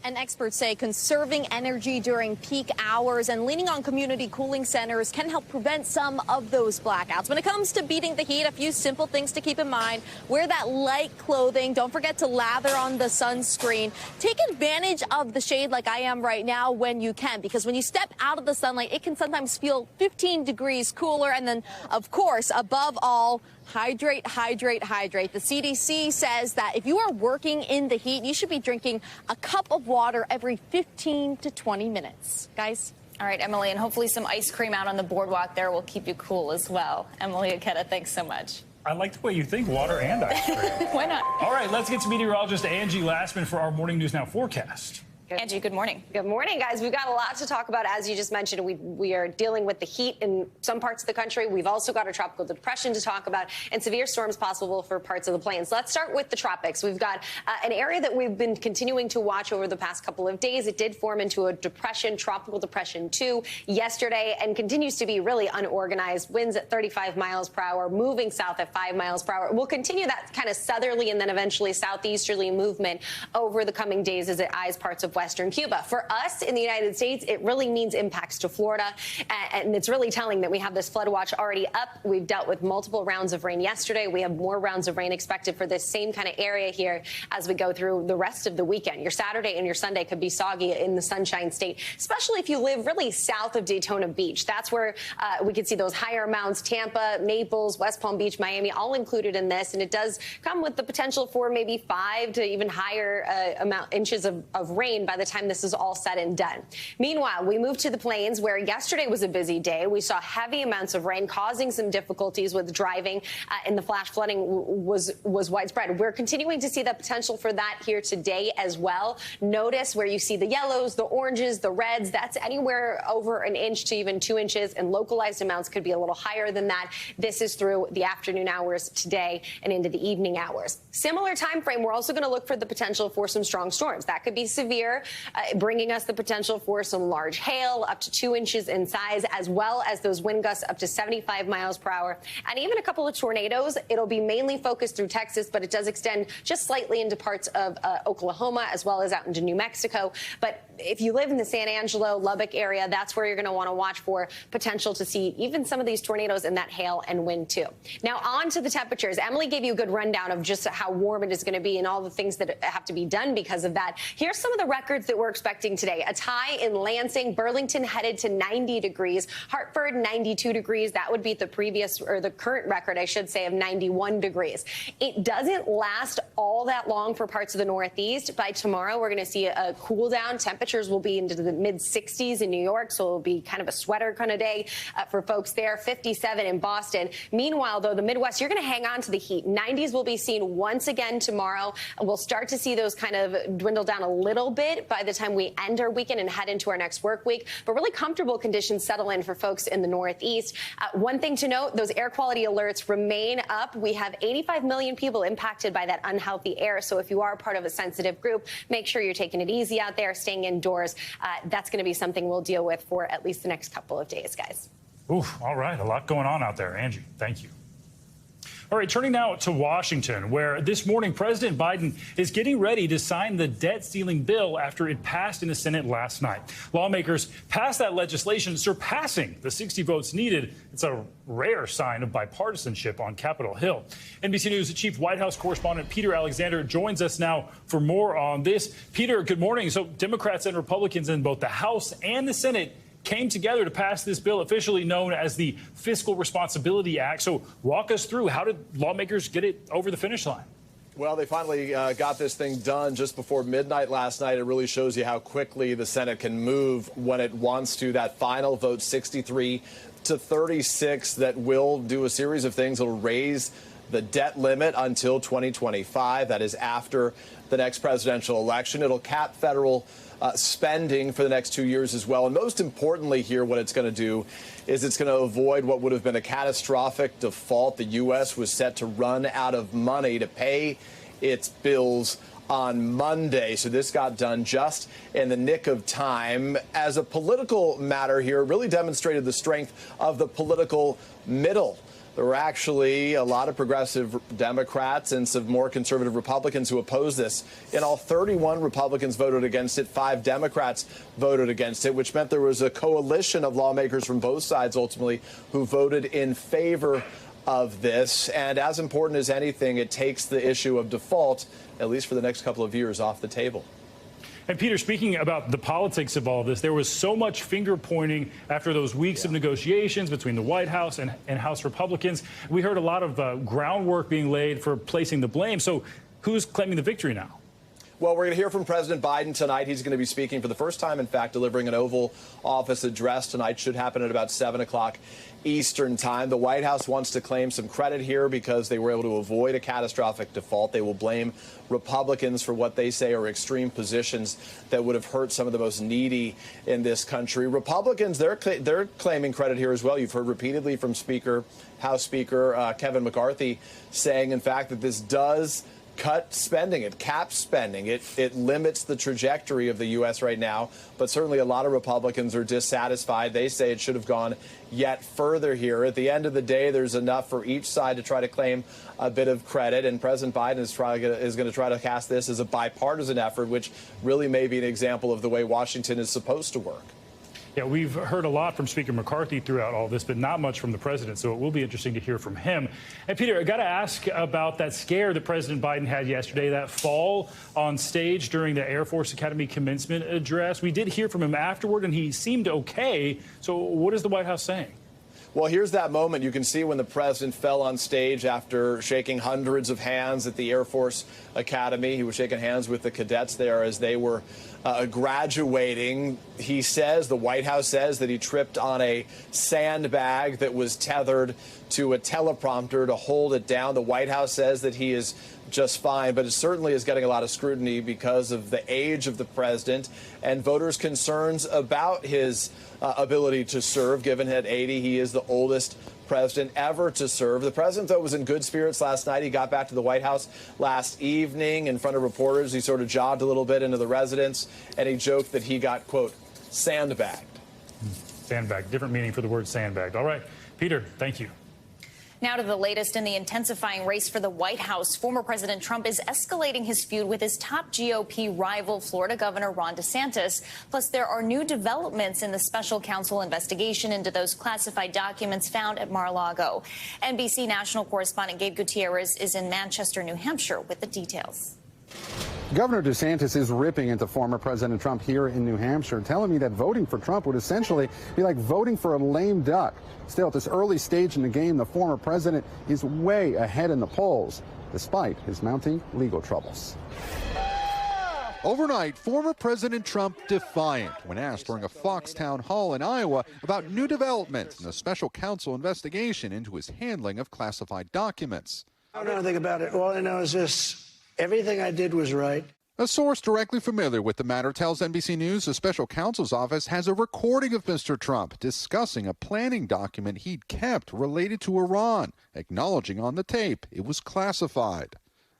And experts say conserving energy during peak hours and leaning on community cooling centers can help prevent some of those blackouts. When it comes to beating the heat, a few simple things to keep in mind. Wear that light clothing. Don't forget to lather on the sunscreen. Take advantage of the shade like I am right now when you can, because when you step out of the sunlight, it can sometimes feel 15 degrees cooler. And then, of course, above all, hydrate, hydrate, hydrate. The CDC says that if you are working in the heat, you should be drinking a cup of water every 15 to 20 minutes. Guys? All right, Emily, and hopefully some ice cream out on the boardwalk there will keep you cool as well. Emily Aketa, thanks so much. I like the way you think, water and ice cream. Why not? All right, let's get to meteorologist Angie Lastman for our Morning News Now forecast. Angie, good morning. Good morning, guys. We've got a lot to talk about. As you just mentioned, we are dealing with the heat in some parts of the country. We've also got a tropical depression to talk about and severe storms possible for parts of the plains. Let's start with the tropics. We've got an area that we've been continuing to watch over the past couple of days. It did form into a depression, tropical depression 2 yesterday, and continues to be really unorganized. Winds at 35 miles per hour, moving south at 5 miles per hour. We'll continue that kind of southerly and then eventually southeasterly movement over the coming days as it eyes parts of western Cuba. For us in the United States, it really means impacts to Florida, and it's really telling that we have this flood watch already up. We've dealt with multiple rounds of rain yesterday. We have more rounds of rain expected for this same kind of area here as we go through the rest of the weekend. Your Saturday and your Sunday could be soggy in the Sunshine State, especially if you live really south of Daytona Beach. That's where we could see those higher amounts. Tampa, Naples, West Palm Beach, Miami, all included in this, and it does come with the potential for maybe 5 to even higher inches of rain by the time this is all said and done. Meanwhile, we move to the plains, where yesterday was a busy day. We saw heavy amounts of rain causing some difficulties with driving, and the flash flooding was widespread. We're continuing to see the potential for that here today as well. Notice where you see the yellows, the oranges, the reds. That's anywhere over an inch to even 2 inches, and localized amounts could be a little higher than that. This is through the afternoon hours today and into the evening hours. Similar time frame, we're also going to look for the potential for some strong storms. That could be severe, bringing us the potential for some large hail up to 2 inches in size, as well as those wind gusts up to 75 miles per hour, and even a couple of tornadoes. It'll be mainly focused through Texas, but it does extend just slightly into parts of Oklahoma, as well as out into New Mexico. But if you live in the San Angelo, Lubbock area, that's where you're going to want to watch for potential to see even some of these tornadoes and that hail and wind too. Now on to the temperatures. Emily gave you a good rundown of just how warm it is going to be and all the things that have to be done because of that. Here's some of the records that we're expecting today. A tie in Lansing, Burlington headed to 90 degrees, Hartford 92 degrees. That would be the previous, or the current record, I should say, of 91 degrees. It doesn't last all that long for parts of the Northeast. By tomorrow, we're going to see a cool down. Temperatures will be into the mid 60s in New York, so it'll be kind of a sweater kind of day for folks there. 57 in Boston. Meanwhile, though, the Midwest, you're going to hang on to the heat. 90s will be seen once again tomorrow. We'll start to see those kind of dwindle down a little bit by the time we end our weekend and head into our next work week. But really comfortable conditions settle in for folks in the Northeast. One thing to note, those air quality alerts remain up. We have 85 million people impacted by that unhealthy air. So if you are part of a sensitive group, make sure you're taking it easy out there, staying indoors. That's going to be something we'll deal with for at least the next couple of days, guys. Oof, all right. A lot going on out there. Angie, thank you. All right, turning now to Washington, where this morning President Biden is getting ready to sign the debt ceiling bill after it passed in the Senate last night. Lawmakers passed that legislation, surpassing the 60 votes needed. It's a rare sign of bipartisanship on Capitol Hill. NBC News Chief White House correspondent Peter Alexander joins us now for more on this. Peter, good morning. So Democrats and Republicans in both the House and the Senate came together to pass this bill, officially known as the Fiscal Responsibility Act. So walk us through, how did lawmakers get it over the finish line? Well, they finally got this thing done just before midnight last night. It really shows you how quickly the Senate can move when it wants to. That final vote, 63 to 36, that will do a series of things. It'll raise the debt limit until 2025. That is after the next presidential election. It'll cap federal spending for the next 2 years as well. And most importantly here, what it's going to do is it's going to avoid what would have been a catastrophic default. The U.S. was set to run out of money to pay its bills on Monday. So this got done just in the nick of time. As a political matter here, it really demonstrated the strength of the political middle. There were actually a lot of progressive Democrats and some more conservative Republicans who opposed this. In all, 31 Republicans voted against it. 5 Democrats voted against it, which meant there was a coalition of lawmakers from both sides ultimately who voted in favor of this. And as important as anything, it takes the issue of default, at least for the next couple of years, off the table. And Peter, speaking about the politics of all this, there was so much finger pointing after those weeks of negotiations between the White House and House Republicans. We heard a lot of groundwork being laid for placing the blame. So who's claiming the victory now? Well, we're going to hear from President Biden tonight. He's going to be speaking for the first time, in fact, delivering an Oval Office address tonight. Should happen at about 7 o'clock Eastern time. The White House wants to claim some credit here because they were able to avoid a catastrophic default. They will blame Republicans for what they say are extreme positions that would have hurt some of the most needy in this country. Republicans, they're claiming credit here as well. You've heard repeatedly from House Speaker Kevin McCarthy saying, in fact, that this does cut spending. It caps spending. It limits the trajectory of the U.S. right now. But certainly a lot of Republicans are dissatisfied. They say it should have gone yet further here. At the end of the day, there's enough for each side to try to claim a bit of credit. And President Biden is going to try to cast this as a bipartisan effort, which really may be an example of the way Washington is supposed to work. Yeah, we've heard a lot from Speaker McCarthy throughout all this, but not much from the president. So it will be interesting to hear from him. And Peter, I got to ask about that scare that President Biden had yesterday, that fall on stage during the Air Force Academy commencement address. We did hear from him afterward, and he seemed okay. So what is the White House saying? Well, here's that moment. You can see when the president fell on stage after shaking hundreds of hands at the Air Force Academy. He was shaking hands with the cadets there as they were graduating. He says, the White House says, that he tripped on a sandbag that was tethered to a teleprompter to hold it down. The White House says that he is just fine, but it certainly is getting a lot of scrutiny because of the age of the president and voters' concerns about his ability to serve. Given at 80, he is the oldest president ever to serve. The president, though, was in good spirits last night. He got back to the White House last evening in front of reporters. He sort of jogged a little bit into the residence, and he joked that he got, quote, sandbagged. Sandbag, different meaning for the word sandbagged. All right, Peter, thank you. Now to the latest in the intensifying race for the White House. Former President Trump is escalating his feud with his top GOP rival, Florida Governor Ron DeSantis. Plus, there are new developments in the special counsel investigation into those classified documents found at Mar-a-Lago. NBC national correspondent Gabe Gutierrez is in Manchester, New Hampshire with the details. Governor DeSantis is ripping into former President Trump here in New Hampshire, telling me that voting for Trump would essentially be like voting for a lame duck. Still, at this early stage in the game, the former president is way ahead in the polls, despite his mounting legal troubles. Overnight, former President Trump defiant when asked during a Fox town hall in Iowa about new developments in the special counsel investigation into his handling of classified documents. I don't know anything about it. All I know is this. Everything I did was right. A source directly familiar with the matter tells NBC News the special counsel's office has a recording of Mr. Trump discussing a planning document he'd kept related to Iran, acknowledging on the tape it was classified.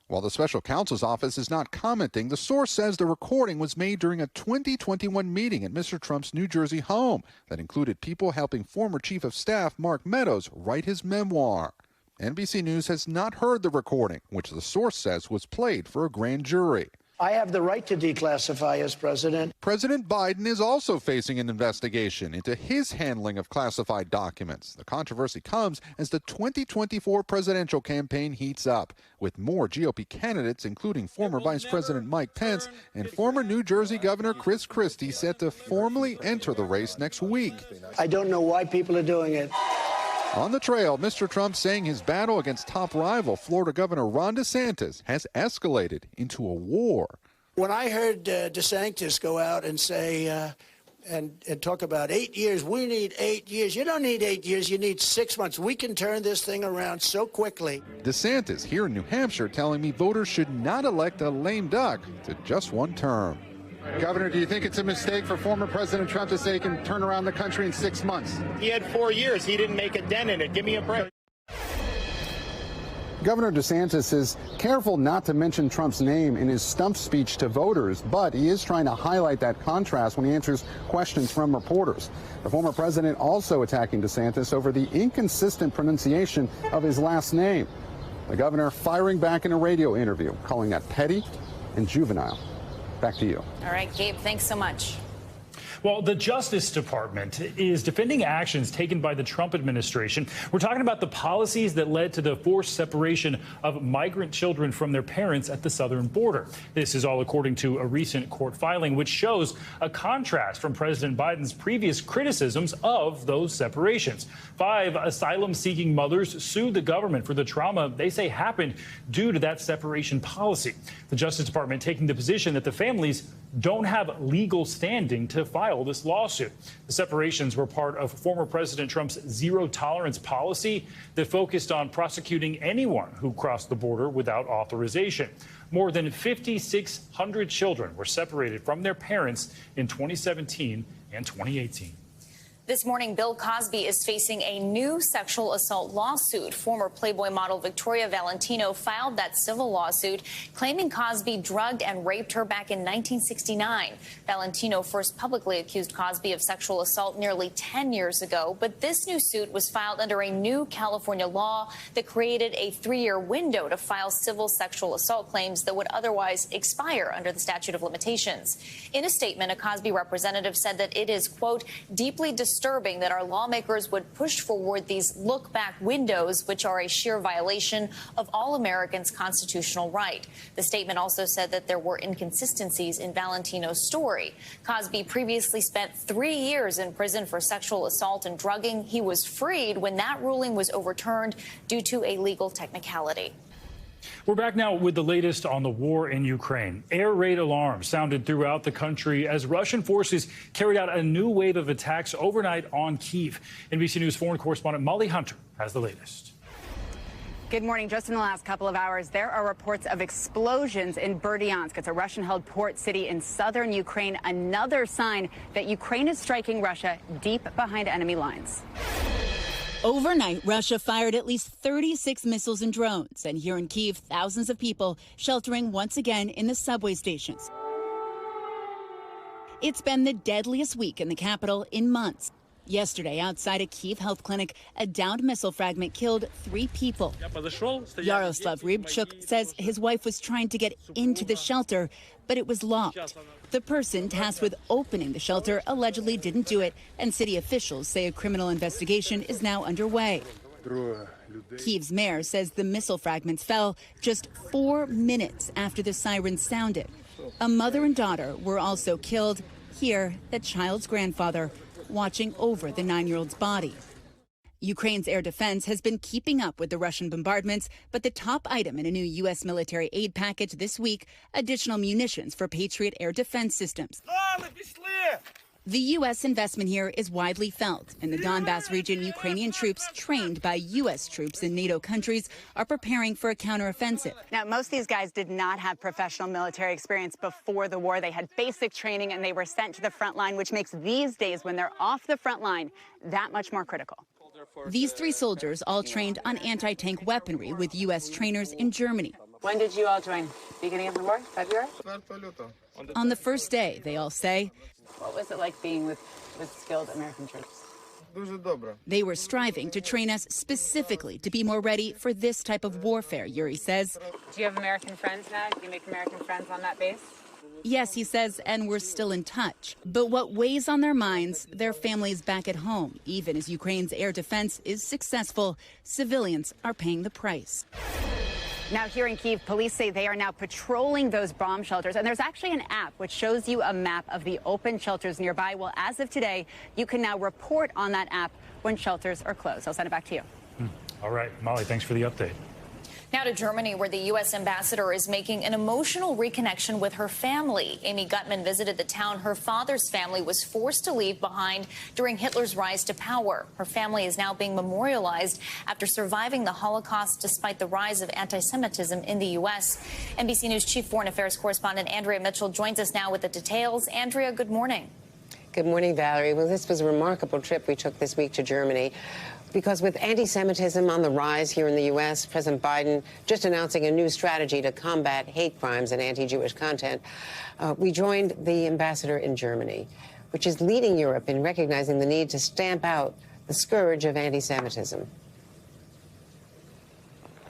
While the special counsel's office is not commenting, the source says the recording was made during a 2021 meeting at Mr. Trump's New Jersey home that included people helping former Chief of Staff Mark Meadows write his memoir. NBC News has not heard the recording, which the source says was played for a grand jury. I have the right to declassify as president. President Biden is also facing an investigation into his handling of classified documents. The controversy comes as the 2024 presidential campaign heats up, with more GOP candidates, including former Vice President Mike Pence and former New Jersey Governor Chris Christie, set to formally enter the race next week. I don't know why people are doing it. On the trail, Mr. Trump saying his battle against top rival Florida Governor Ron DeSantis has escalated into a war. When I heard DeSantis go out and say, and talk about 8 years. We need 8 years. You don't need 8 years. You need 6 months. We can turn this thing around so quickly. DeSantis here in New Hampshire telling me voters should not elect a lame duck to just one term. Governor, do you think it's a mistake for former President Trump to say he can turn around the country in 6 months? He had 4 years. He didn't make a dent in it. Give me a break. Governor DeSantis is careful not to mention Trump's name in his stump speech to voters, but he is trying to highlight that contrast when he answers questions from reporters. The former president also attacking DeSantis over the inconsistent pronunciation of his last name. The governor firing back in a radio interview, calling that petty and juvenile. Back to you. All right, Gabe, thanks so much. Well, the Justice Department is defending actions taken by the Trump administration. We're talking about the policies that led to the forced separation of migrant children from their parents at the southern border. This is all according to a recent court filing, which shows a contrast from President Biden's previous criticisms of those separations. 5 asylum-seeking mothers sued the government for the trauma they say happened due to that separation policy. The Justice Department taking the position that the families don't have legal standing to file this lawsuit. The separations were part of former President Trump's zero-tolerance policy that focused on prosecuting anyone who crossed the border without authorization. More than 5,600 children were separated from their parents in 2017 and 2018. This morning, Bill Cosby is facing a new sexual assault lawsuit. Former Playboy model Victoria Valentino filed that civil lawsuit, claiming Cosby drugged and raped her back in 1969. Valentino first publicly accused Cosby of sexual assault nearly 10 years ago, but this new suit was filed under a new California law that created a 3-year window to file civil sexual assault claims that would otherwise expire under the statute of limitations. In a statement, a Cosby representative said that it is, quote, deeply disturbing that our lawmakers would push forward these look-back windows, which are a sheer violation of all Americans' constitutional right. The statement also said that there were inconsistencies in Valentino's story. Cosby previously spent 3 years in prison for sexual assault and drugging. He was freed when that ruling was overturned due to a legal technicality. We're back now with the latest on the war in Ukraine. Air raid alarms sounded throughout the country as Russian forces carried out a new wave of attacks overnight on Kyiv. NBC News foreign correspondent Molly Hunter has the latest. Good morning. Just in the last couple of hours, there are reports of explosions in Berdyansk. It's a Russian-held port city in southern Ukraine, another sign that Ukraine is striking Russia deep behind enemy lines. Overnight, Russia fired at least 36 missiles and drones. And here in Kyiv, thousands of people sheltering once again in the subway stations. It's been the deadliest week in the capital in months. Yesterday, outside a Kyiv health clinic, a downed missile fragment killed 3 people. Yaroslav Rybchuk says his wife was trying to get into the shelter, but it was locked. The person tasked with opening the shelter allegedly didn't do it, and city officials say a criminal investigation is now underway. Kyiv's mayor says the missile fragments fell just 4 minutes after the sirens sounded. A mother and daughter were also killed. Here, the child's grandfather watching over the 9-year-old's body. Ukraine's air defense has been keeping up with the Russian bombardments, but the top item in a new U.S. military aid package this week, additional munitions for Patriot air defense systems. The U.S. investment here is widely felt. In the Donbass region, Ukrainian troops trained by U.S. troops in NATO countries are preparing for a counteroffensive. Now, most of these guys did not have professional military experience before the war. They had basic training and they were sent to the front line, which makes these days when they're off the front line that much more critical. These 3 soldiers all trained on anti-tank weaponry with U.S. trainers in Germany. When did you all join? Beginning of the war? February? On the first day, they all say, what was it like being with skilled American troops? They were striving to train us specifically to be more ready for this type of warfare, Yuri says. Do you have American friends now? Do you make American friends on that base? Yes, he says, and we're still in touch. But what weighs on their minds, their families back at home. Even as Ukraine's air defense is successful, civilians are paying the price. Now, here in Kyiv, police say they are now patrolling those bomb shelters. And there's actually an app which shows you a map of the open shelters nearby. Well, as of today, you can now report on that app when shelters are closed. I'll send it back to you. All right, Molly, thanks for the update. Now to Germany, where the U.S. ambassador is making an emotional reconnection with her family. Amy Gutman visited the town her father's family was forced to leave behind during Hitler's rise to power. Her family is now being memorialized after surviving the Holocaust despite the rise of anti-Semitism in the U.S. NBC News Chief Foreign Affairs correspondent Andrea Mitchell joins us now with the details. Andrea, good morning. Good morning, Valerie. Well, this was a remarkable trip we took this week to Germany, because with anti-Semitism on the rise here in the U.S., President Biden just announcing a new strategy to combat hate crimes and anti-Jewish content, we joined the ambassador in Germany, which is leading Europe in recognizing the need to stamp out the scourge of anti-Semitism.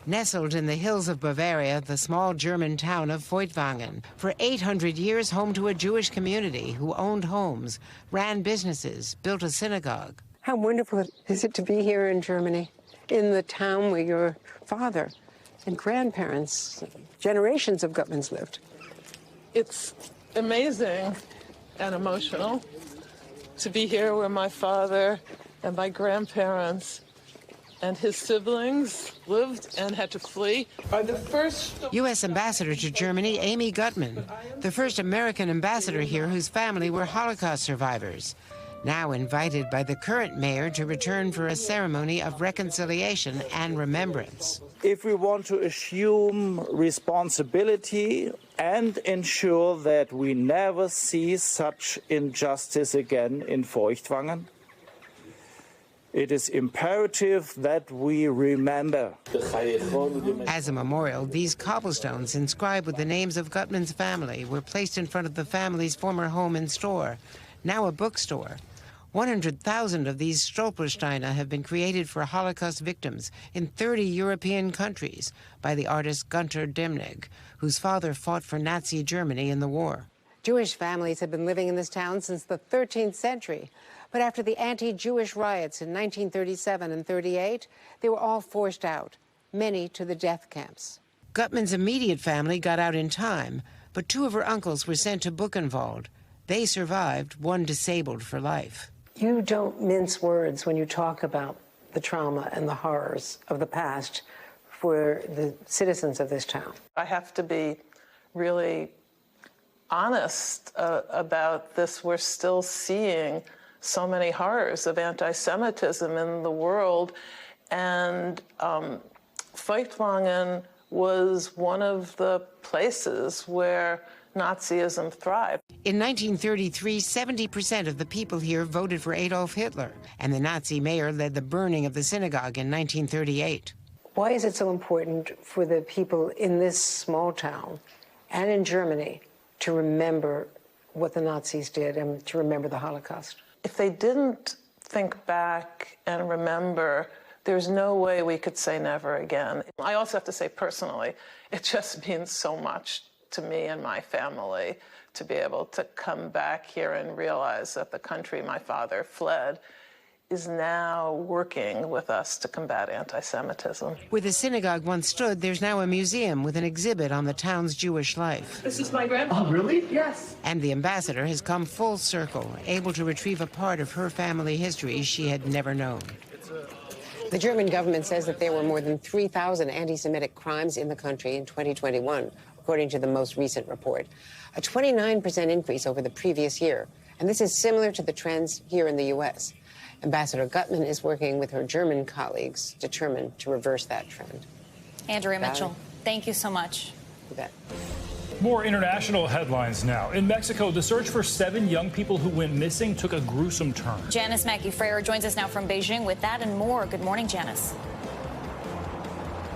Nestled in the hills of Bavaria, the small German town of Feuchtwangen, for 800 years home to a Jewish community who owned homes, ran businesses, built a synagogue. How wonderful is it to be here in Germany, in the town where your father and grandparents, generations of Gutmans lived? It's amazing and emotional to be here where my father and my grandparents and his siblings lived and had to flee. The first U.S. Ambassador to Germany, Amy Gutman, the first American ambassador here whose family were Holocaust survivors, now invited by the current mayor to return for a ceremony of reconciliation and remembrance. If we want to assume responsibility and ensure that we never see such injustice again in Feuchtwangen, it is imperative that we remember. As a memorial, these cobblestones inscribed with the names of Gutman's family were placed in front of the family's former home and store, now a bookstore. 100,000 of these Stolpersteine have been created for Holocaust victims in 30 European countries by the artist Gunter Demnig, whose father fought for Nazi Germany in the war. Jewish families have been living in this town since the 13th century. But after the anti-Jewish riots in 1937 and 38, they were all forced out, many to the death camps. Gutman's immediate family got out in time, but two of her uncles were sent to Buchenwald. They survived, one disabled for life. You don't mince words when you talk about the trauma and the horrors of the past for the citizens of this town. I have to be really honest about this. We're still seeing so many horrors of anti-Semitism in the world, and Feuchtwangen was one of the places where Nazism thrived. In 1933, 70% of the people here voted for Adolf Hitler, and the Nazi mayor led the burning of the synagogue in 1938. Why is it so important for the people in this small town and in Germany to remember what the Nazis did and to remember the Holocaust? If they didn't think back and remember, there's no way we could say never again. I also have to say personally, it just means so much to me and my family to be able to come back here and realize that the country my father fled is now working with us to combat anti-Semitism. Where the synagogue once stood, there's now a museum with an exhibit on the town's Jewish life. This is my grandpa. Oh, really? Yes. And the ambassador has come full circle, able to retrieve a part of her family history she had never known. The German government says that there were more than 3,000 anti-Semitic crimes in the country in 2021, according to the most recent report, a 29% increase over the previous year. And this is similar to the trends here in the U.S. Ambassador Gutman is working with her German colleagues, determined to reverse that trend. Andrea Mitchell, thank you so much. You bet. More international headlines now. In Mexico, the search for 7 young people who went missing took a gruesome turn. Janice Mackey-Freyer joins us now from Beijing with that and more. Good morning, Janice.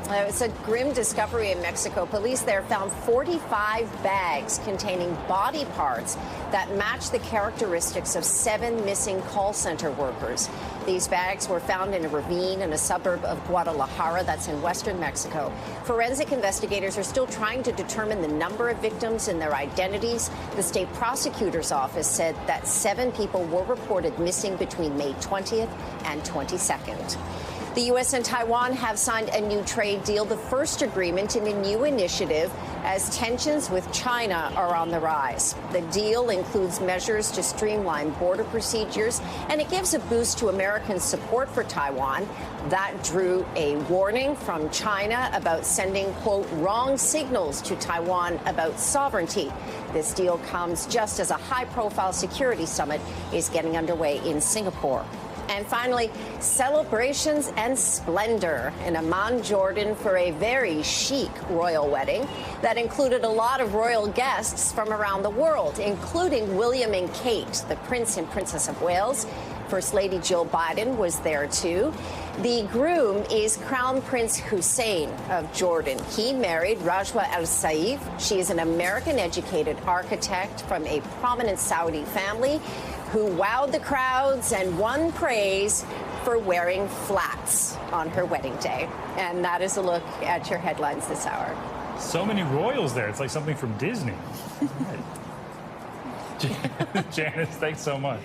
It's a grim discovery in Mexico. Police there found 45 bags containing body parts that match the characteristics of 7 missing call center workers. These bags were found in a ravine in a suburb of Guadalajara, that's in western Mexico. Forensic investigators are still trying to determine the number of victims and their identities. The state prosecutor's office said that 7 people were reported missing between May 20th and 22nd. The U.S. and Taiwan have signed a new trade deal, the first agreement in a new initiative as tensions with China are on the rise. The deal includes measures to streamline border procedures, and it gives a boost to American support for Taiwan. That drew a warning from China about sending, quote, wrong signals to Taiwan about sovereignty. This deal comes just as a high-profile security summit is getting underway in Singapore. And finally, celebrations and splendor in Amman, Jordan for a very chic royal wedding that included a lot of royal guests from around the world, including William and Kate, the Prince and Princess of Wales. First Lady Jill Biden was there, too. The groom is Crown Prince Hussein of Jordan. He married Rajwa Al Saif. She is an American-educated architect from a prominent Saudi family who wowed the crowds and won praise for wearing flats on her wedding day. And that is a look at your headlines this hour. So many royals there. It's like something from Disney. Janice, thanks so much.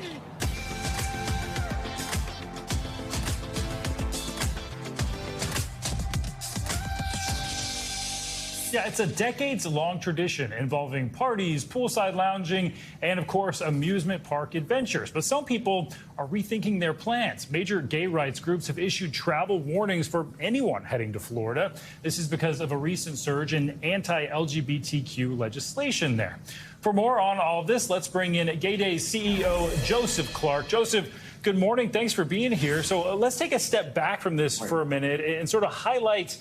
Yeah, it's a decades-long tradition involving parties, poolside lounging, and, of course, amusement park adventures. But some people are rethinking their plans. Major gay rights groups have issued travel warnings for anyone heading to Florida. This is because of a recent surge in anti-LGBTQ legislation there. For more on all of this, let's bring in Gay Day's CEO, Joseph Clark. Joseph, good morning. Thanks for being here. So let's take a step back from this for a minute and sort of highlight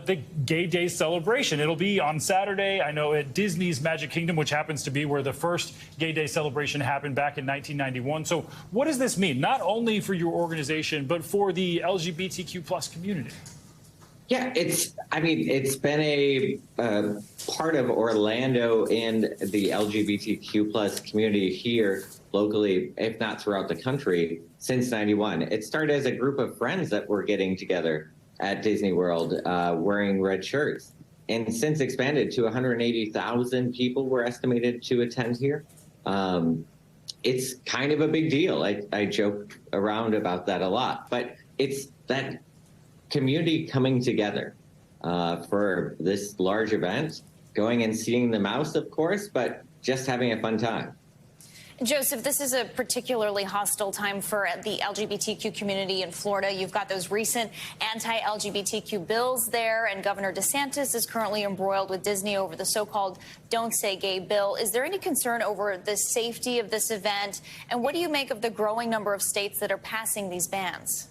the Gay Day celebration. It'll be on Saturday, I know, at Disney's Magic Kingdom, which happens to be where the first Gay Day celebration happened back in 1991. So what does this mean, not only for your organization, but for the LGBTQ plus community? Yeah, it's been a part of Orlando and the LGBTQ plus community here locally, if not throughout the country, since '91. It started as a group of friends that were getting together at Disney World, wearing red shirts, and since expanded to 180,000 people were estimated to attend here. It's kind of a big deal. I joke around about that a lot, but it's that community coming together for this large event, going and seeing the mouse, of course, but just having a fun time. Joseph, this is a particularly hostile time for the LGBTQ community in Florida. You've got those recent anti-LGBTQ bills there, and Governor DeSantis is currently embroiled with Disney over the so-called Don't Say Gay bill. Is there any concern over the safety of this event? And what do you make of the growing number of states that are passing these bans?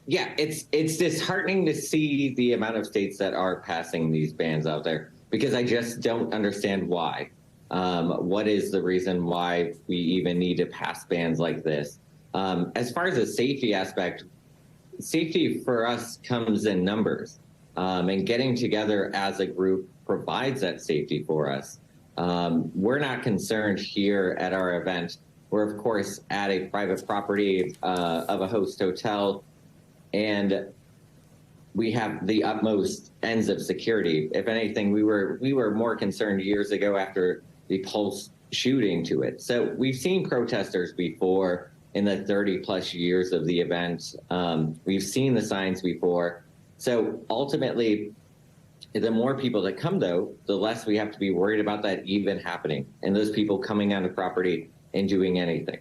Yeah, it's disheartening to see the amount of states that are passing these bans out there, because I just don't understand why. What is the reason why we even need to pass bans like this? As far as the safety aspect, safety for us comes in numbers, and getting together as a group provides that safety for us. We're not concerned here at our event. We're, of course, at a private property of a host hotel, and we have the utmost ends of security. If anything, we were more concerned years ago after the Pulse shooting to it. So we've seen protesters before in the 30 plus years of the event. We've seen the signs before. So ultimately, the more people that come, though, the less we have to be worried about that even happening and those people coming on the property and doing anything.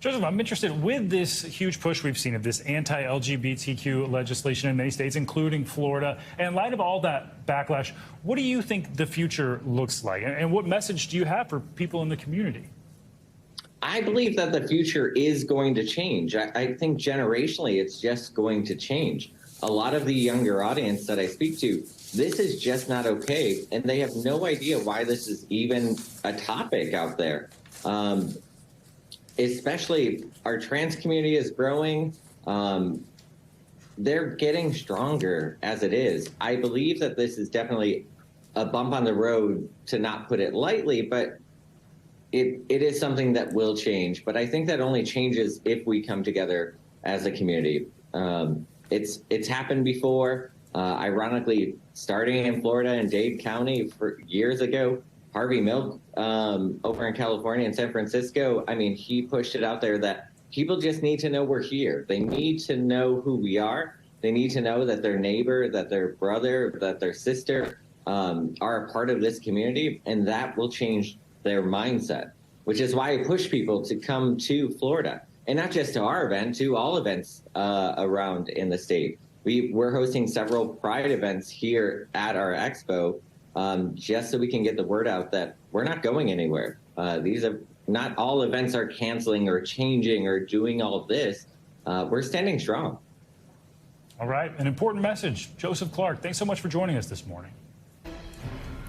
Joseph, I'm interested with this huge push we've seen of this anti-LGBTQ legislation in many states, including Florida. And in light of all that backlash, what do you think the future looks like? And what message do you have for people in the community? I believe that the future is going to change. I think generationally, it's just going to change. A lot of the younger audience that I speak to, this is just not okay. And they have no idea why this is even a topic out there. Especially our trans community is growing. They're getting stronger as it is. I believe that this is definitely a bump on the road, to not put it lightly, but it is something that will change. But I think that only changes if we come together as a community. It's happened before. Ironically, starting in Florida and Dade County for years ago, Harvey Milk over in California and San Francisco, I mean, he pushed it out there that people just need to know we're here. They need to know who we are. They need to know that their neighbor, that their brother, that their sister are a part of this community, and that will change their mindset, which is why I push people to come to Florida, and not just to our event, to all events around in the state. We're hosting several Pride events here at our expo, just so we can get the word out that we're not going anywhere. Not all events are canceling or changing or doing all of this. We're standing strong. All right, an important message. Joseph Clark, thanks so much for joining us this morning.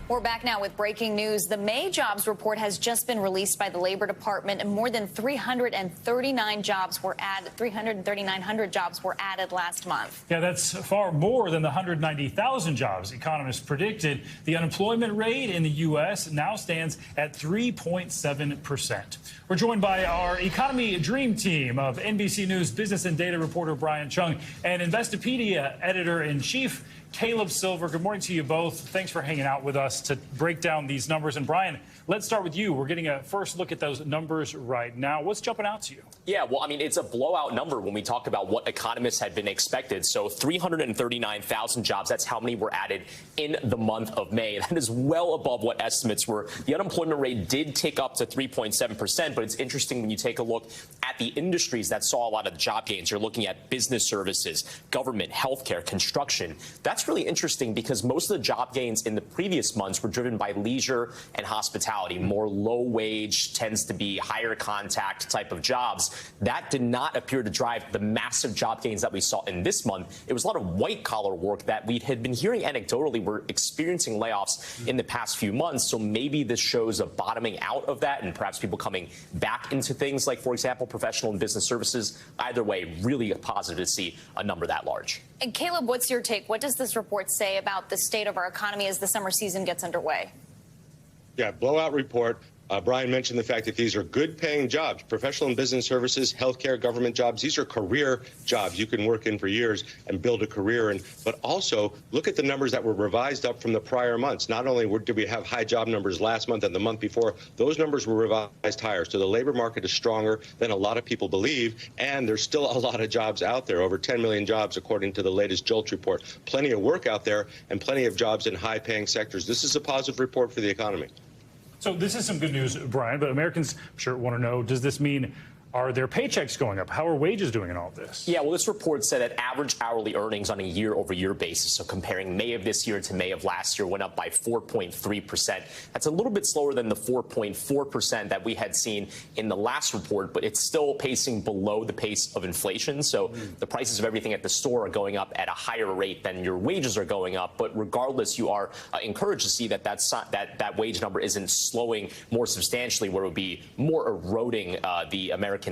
We're back now with breaking news. The May jobs report has just been released by the Labor Department, and more than 339 jobs were added. 3,900 jobs were added last month. Yeah, that's far more than the 190,000 jobs economists predicted. The unemployment rate in the U.S. now stands at 3.7%. We're joined by our Economy Dream Team of NBC News business and data reporter Brian Chung and Investopedia editor-in-chief Caleb Silver. Good morning to you both. Thanks for hanging out with us to break down these numbers. And Brian, let's start with you. We're getting a first look at those numbers right now. What's jumping out to you? Yeah, well, I mean, it's a blowout number when we talk about what economists had been expected. So 339,000 jobs, that's how many were added in the month of May. That is well above what estimates were. The unemployment rate did tick up to 3.7%, but it's interesting when you take a look at the industries that saw a lot of the job gains. You're looking at business services, government, healthcare, construction. That's really interesting because most of the job gains in the previous months were driven by leisure and hospitality. More low wage, tends to be higher contact type of jobs. That did not appear to drive the massive job gains that we saw in this month. It was a lot of white collar work that we had been hearing anecdotally were experiencing layoffs in the past few months. So maybe this shows a bottoming out of that and perhaps people coming back into things like, for example, professional and business services. Either way, really positive to see a number that large. And Caleb, what's your take? What does this report say about the state of our economy as the summer season gets underway? Yeah, blowout report. Brian mentioned the fact that these are good-paying jobs, professional and business services, healthcare, government jobs. These are career jobs you can work in for years and build a career in. But also, look at the numbers that were revised up from the prior months. Not only did we have high job numbers last month and the month before, those numbers were revised higher. So the labor market is stronger than a lot of people believe, and there's still a lot of jobs out there, over 10 million jobs, according to the latest JOLTS report. Plenty of work out there and plenty of jobs in high-paying sectors. This is a positive report for the economy. So this is some good news, Brian, but Americans, I'm sure, want to know, does this mean are their paychecks going up? How are wages doing in all of this? Yeah, well, this report said that average hourly earnings on a year-over-year basis, so comparing May of this year to May of last year, went up by 4.3%. That's a little bit slower than the 4.4% that we had seen in the last report, but it's still pacing below the pace of inflation. So the prices of everything at the store are going up at a higher rate than your wages are going up. But regardless, you are encouraged to see that that wage number isn't slowing more substantially, where it would be more eroding the American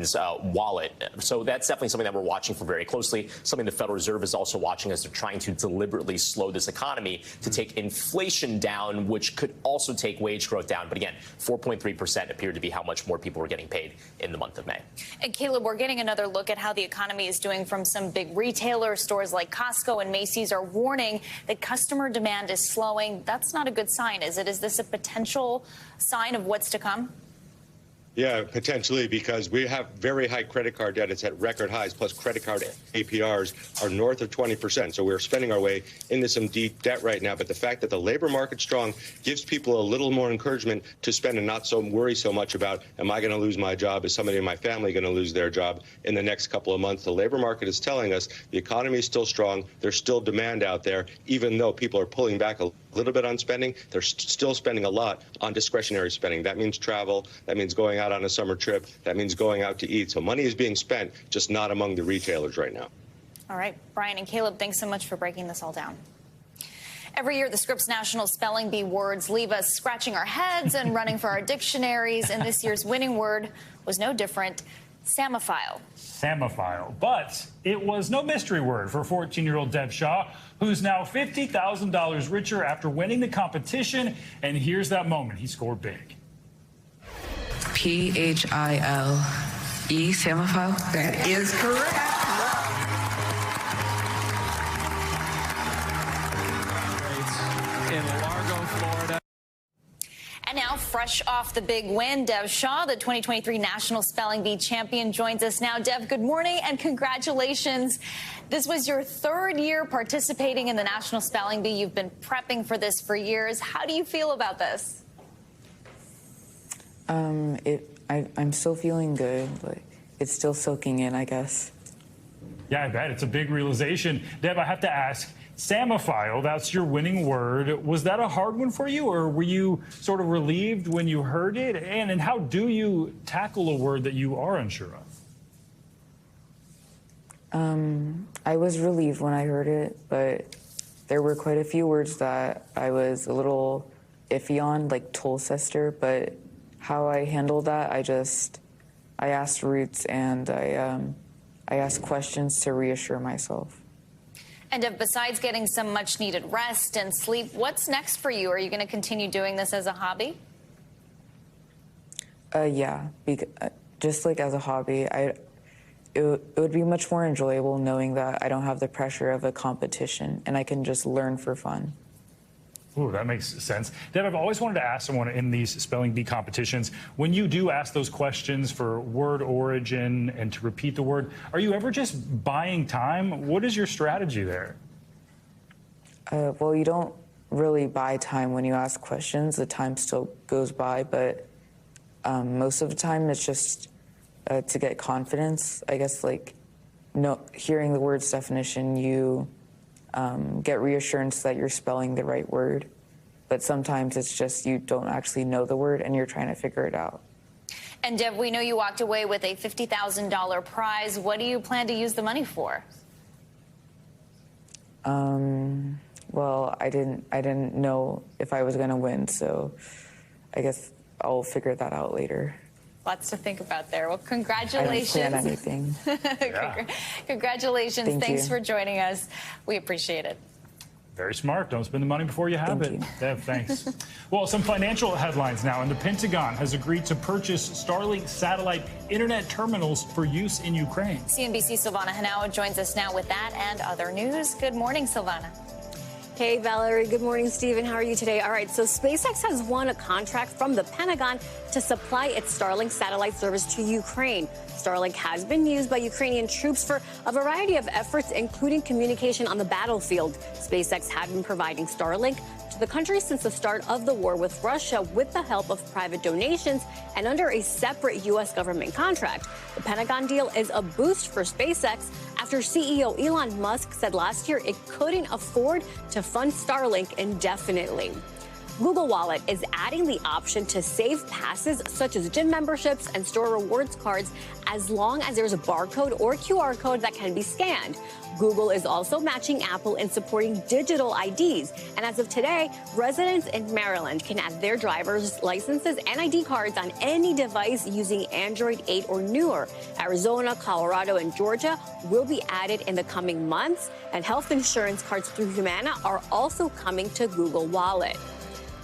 wallet. So that's definitely something that we're watching for very closely, something the Federal Reserve is also watching as they're trying to deliberately slow this economy to take inflation down, which could also take wage growth down. But again, 4.3% appeared to be how much more people were getting paid in the month of May. And Caleb, we're getting another look at how the economy is doing from some big retailers. Stores like Costco and Macy's are warning that customer demand is slowing. That's not a good sign, is it? Is this a potential sign of what's to come? Yeah, potentially, because we have very high credit card debt. It's at record highs, plus credit card APRs are north of 20%. So we're spending our way into some deep debt right now. But the fact that the labor market's strong gives people a little more encouragement to spend and not so worry so much about, am I going to lose my job? Is somebody in my family going to lose their job in the next couple of months? The labor market is telling us the economy is still strong. There's still demand out there, even though people are pulling back a little bit on spending. They're still spending a lot on discretionary spending. That means travel. That means going out on a summer trip. That means going out to eat. So money is being spent, just not among the retailers right now. All right, Brian and Caleb, thanks so much for breaking this all down. Every year, the Scripps National Spelling Bee words leave us scratching our heads and running for our dictionaries. And this year's winning word was no different. Samophile. Samophile. But it was no mystery word for 14-year-old Deb Shaw, who's now $50,000 richer after winning the competition. And here's that moment. He scored big. Phile, Samophile? That is correct. In Largo, Florida. And now fresh off the big win. Dev Shaw, the 2023 National Spelling Bee champion, joins us now. Dev, good morning and congratulations. This was your third year participating in the National Spelling Bee. You've been prepping for this for years. How do you feel about this? I'm still feeling good, but it's still soaking in, I guess. Yeah, I bet. It's a big realization. Deb, I have to ask, Samophile, that's your winning word. Was that a hard one for you, or were you sort of relieved when you heard it? And how do you tackle a word that you are unsure of? I was relieved when I heard it, but there were quite a few words that I was a little iffy on, like Tolcester, but how I handled that, I asked roots and I asked questions to reassure myself. And besides getting some much needed rest and sleep, what's next for you? Are you going to continue doing this as a hobby? Yeah, just like as a hobby, it would be much more enjoyable knowing that I don't have the pressure of a competition and I can just learn for fun. Ooh, that makes sense. Deb, I've always wanted to ask someone in these spelling bee competitions, when you do ask those questions for word origin and to repeat the word, are you ever just buying time? What is your strategy there? Well, you don't really buy time when you ask questions. The time still goes by, but most of the time it's just to get confidence. I guess, like, hearing the word's definition, you get reassurance that you're spelling the right word. But sometimes it's just you don't actually know the word and you're trying to figure it out. And Deb, we know you walked away with a $50,000 prize. What do you plan to use the money for? Well, I didn't know if I was going to win, so I guess I'll figure that out later. Lots to think about there. Well, congratulations. I don't plan anything. Yeah. Congratulations. Thanks you. for joining us. We appreciate it. Very smart. Don't spend the money before you have it. Deb, thanks. Well, some financial headlines now. And the Pentagon has agreed to purchase Starlink satellite internet terminals for use in Ukraine. CNBC's Silvana Henao joins us now with that and other news. Good morning, Silvana. Hey, Valerie. Good morning, Stephen. How are you today? All right, so SpaceX has won a contract from the Pentagon to supply its Starlink satellite service to Ukraine. Starlink has been used by Ukrainian troops for a variety of efforts, including communication on the battlefield. SpaceX had been providing Starlink to the country since the start of the war with Russia with the help of private donations and under a separate U.S. government contract. The Pentagon deal is a boost for SpaceX after CEO Elon Musk said last year it couldn't afford to fund Starlink indefinitely. Google Wallet is adding the option to save passes such as gym memberships and store rewards cards as long as there's a barcode or QR code that can be scanned. Google is also matching Apple in supporting digital IDs. And as of today, residents in Maryland can add their driver's licenses and ID cards on any device using Android 8 or newer. Arizona, Colorado, and Georgia will be added in the coming months. And health insurance cards through Humana are also coming to Google Wallet.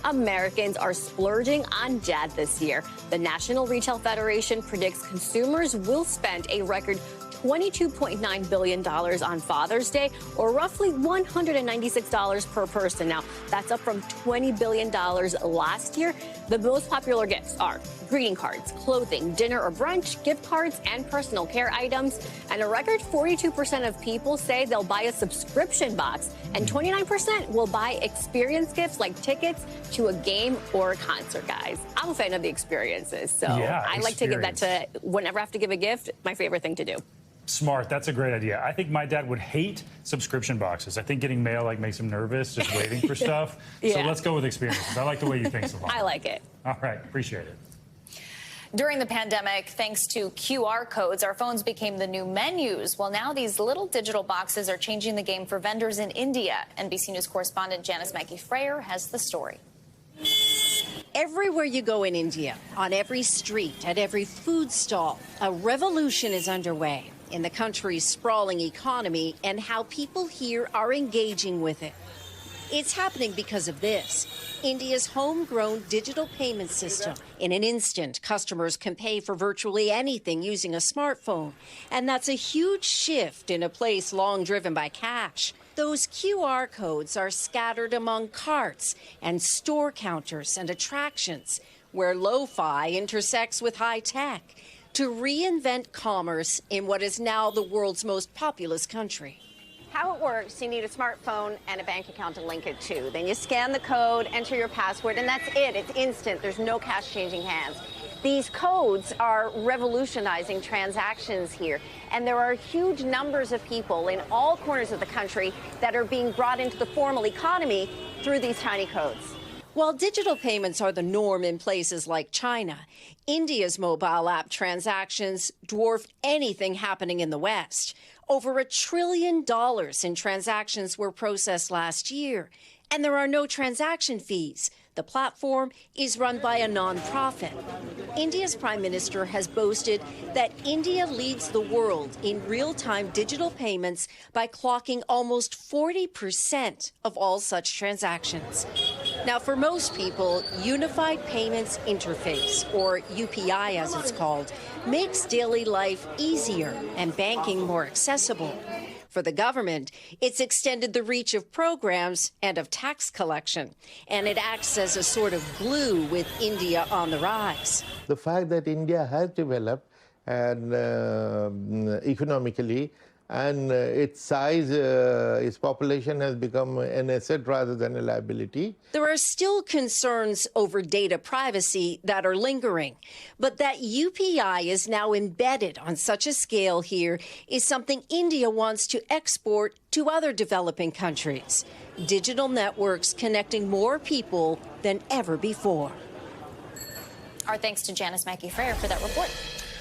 Americans are splurging on dad this year. The National Retail Federation predicts consumers will spend a record $22.9 billion on Father's Day, or roughly $196 per person. Now, that's up from $20 billion last year. The most popular gifts are greeting cards, clothing, dinner or brunch, gift cards, and personal care items. And a record 42% of people say they'll buy a subscription box, and 29% will buy experience gifts like tickets to a game or a concert, guys. I'm a fan of the experiences, so yeah, I like to give that to, whenever I have to give a gift, my favorite thing to do. Smart. That's a great idea. I think my dad would hate subscription boxes. I think getting mail makes him nervous, just waiting for stuff. Yeah. So let's go with experiences. I like the way you think, Silvana. I like it. All right. Appreciate it. During the pandemic, thanks to QR codes, our phones became the new menus. Well, now these little digital boxes are changing the game for vendors in India. NBC News correspondent Janice Mackey-Frayer has the story. Everywhere you go in India, on every street, at every food stall, a revolution is underway in the country's sprawling economy and how people here are engaging with it. It's happening because of this, India's homegrown digital payment system. In an instant, customers can pay for virtually anything using a smartphone. And that's a huge shift in a place long driven by cash. Those QR codes are scattered among carts and store counters and attractions. where lo-fi intersects with high tech, to reinvent commerce in what is now the world's most populous country. How it works, you need a smartphone and a bank account to link it to. Then you scan the code, enter your password, and that's it. It's instant. There's no cash changing hands. These codes are revolutionizing transactions here, and there are huge numbers of people in all corners of the country that are being brought into the formal economy through these tiny codes. While digital payments are the norm in places like China, India's mobile app transactions dwarf anything happening in the West. Over $1 trillion in transactions were processed last year, and there are no transaction fees. The platform is run by a nonprofit. India's prime minister has boasted that India leads the world in real-time digital payments by clocking almost 40% of all such transactions. Now, for most people, Unified Payments Interface, or UPI as it's called, makes daily life easier and banking more accessible. For the government, it's extended the reach of programs and of tax collection, and it acts as a sort of glue with India on the rise. The fact that India has developed and economically, and its size, its population has become an asset rather than a liability. There are still concerns over data privacy that are lingering, but that UPI is now embedded on such a scale here is something India wants to export to other developing countries. Digital networks connecting more people than ever before. Our thanks to Janice Mackey-Frayer for that report.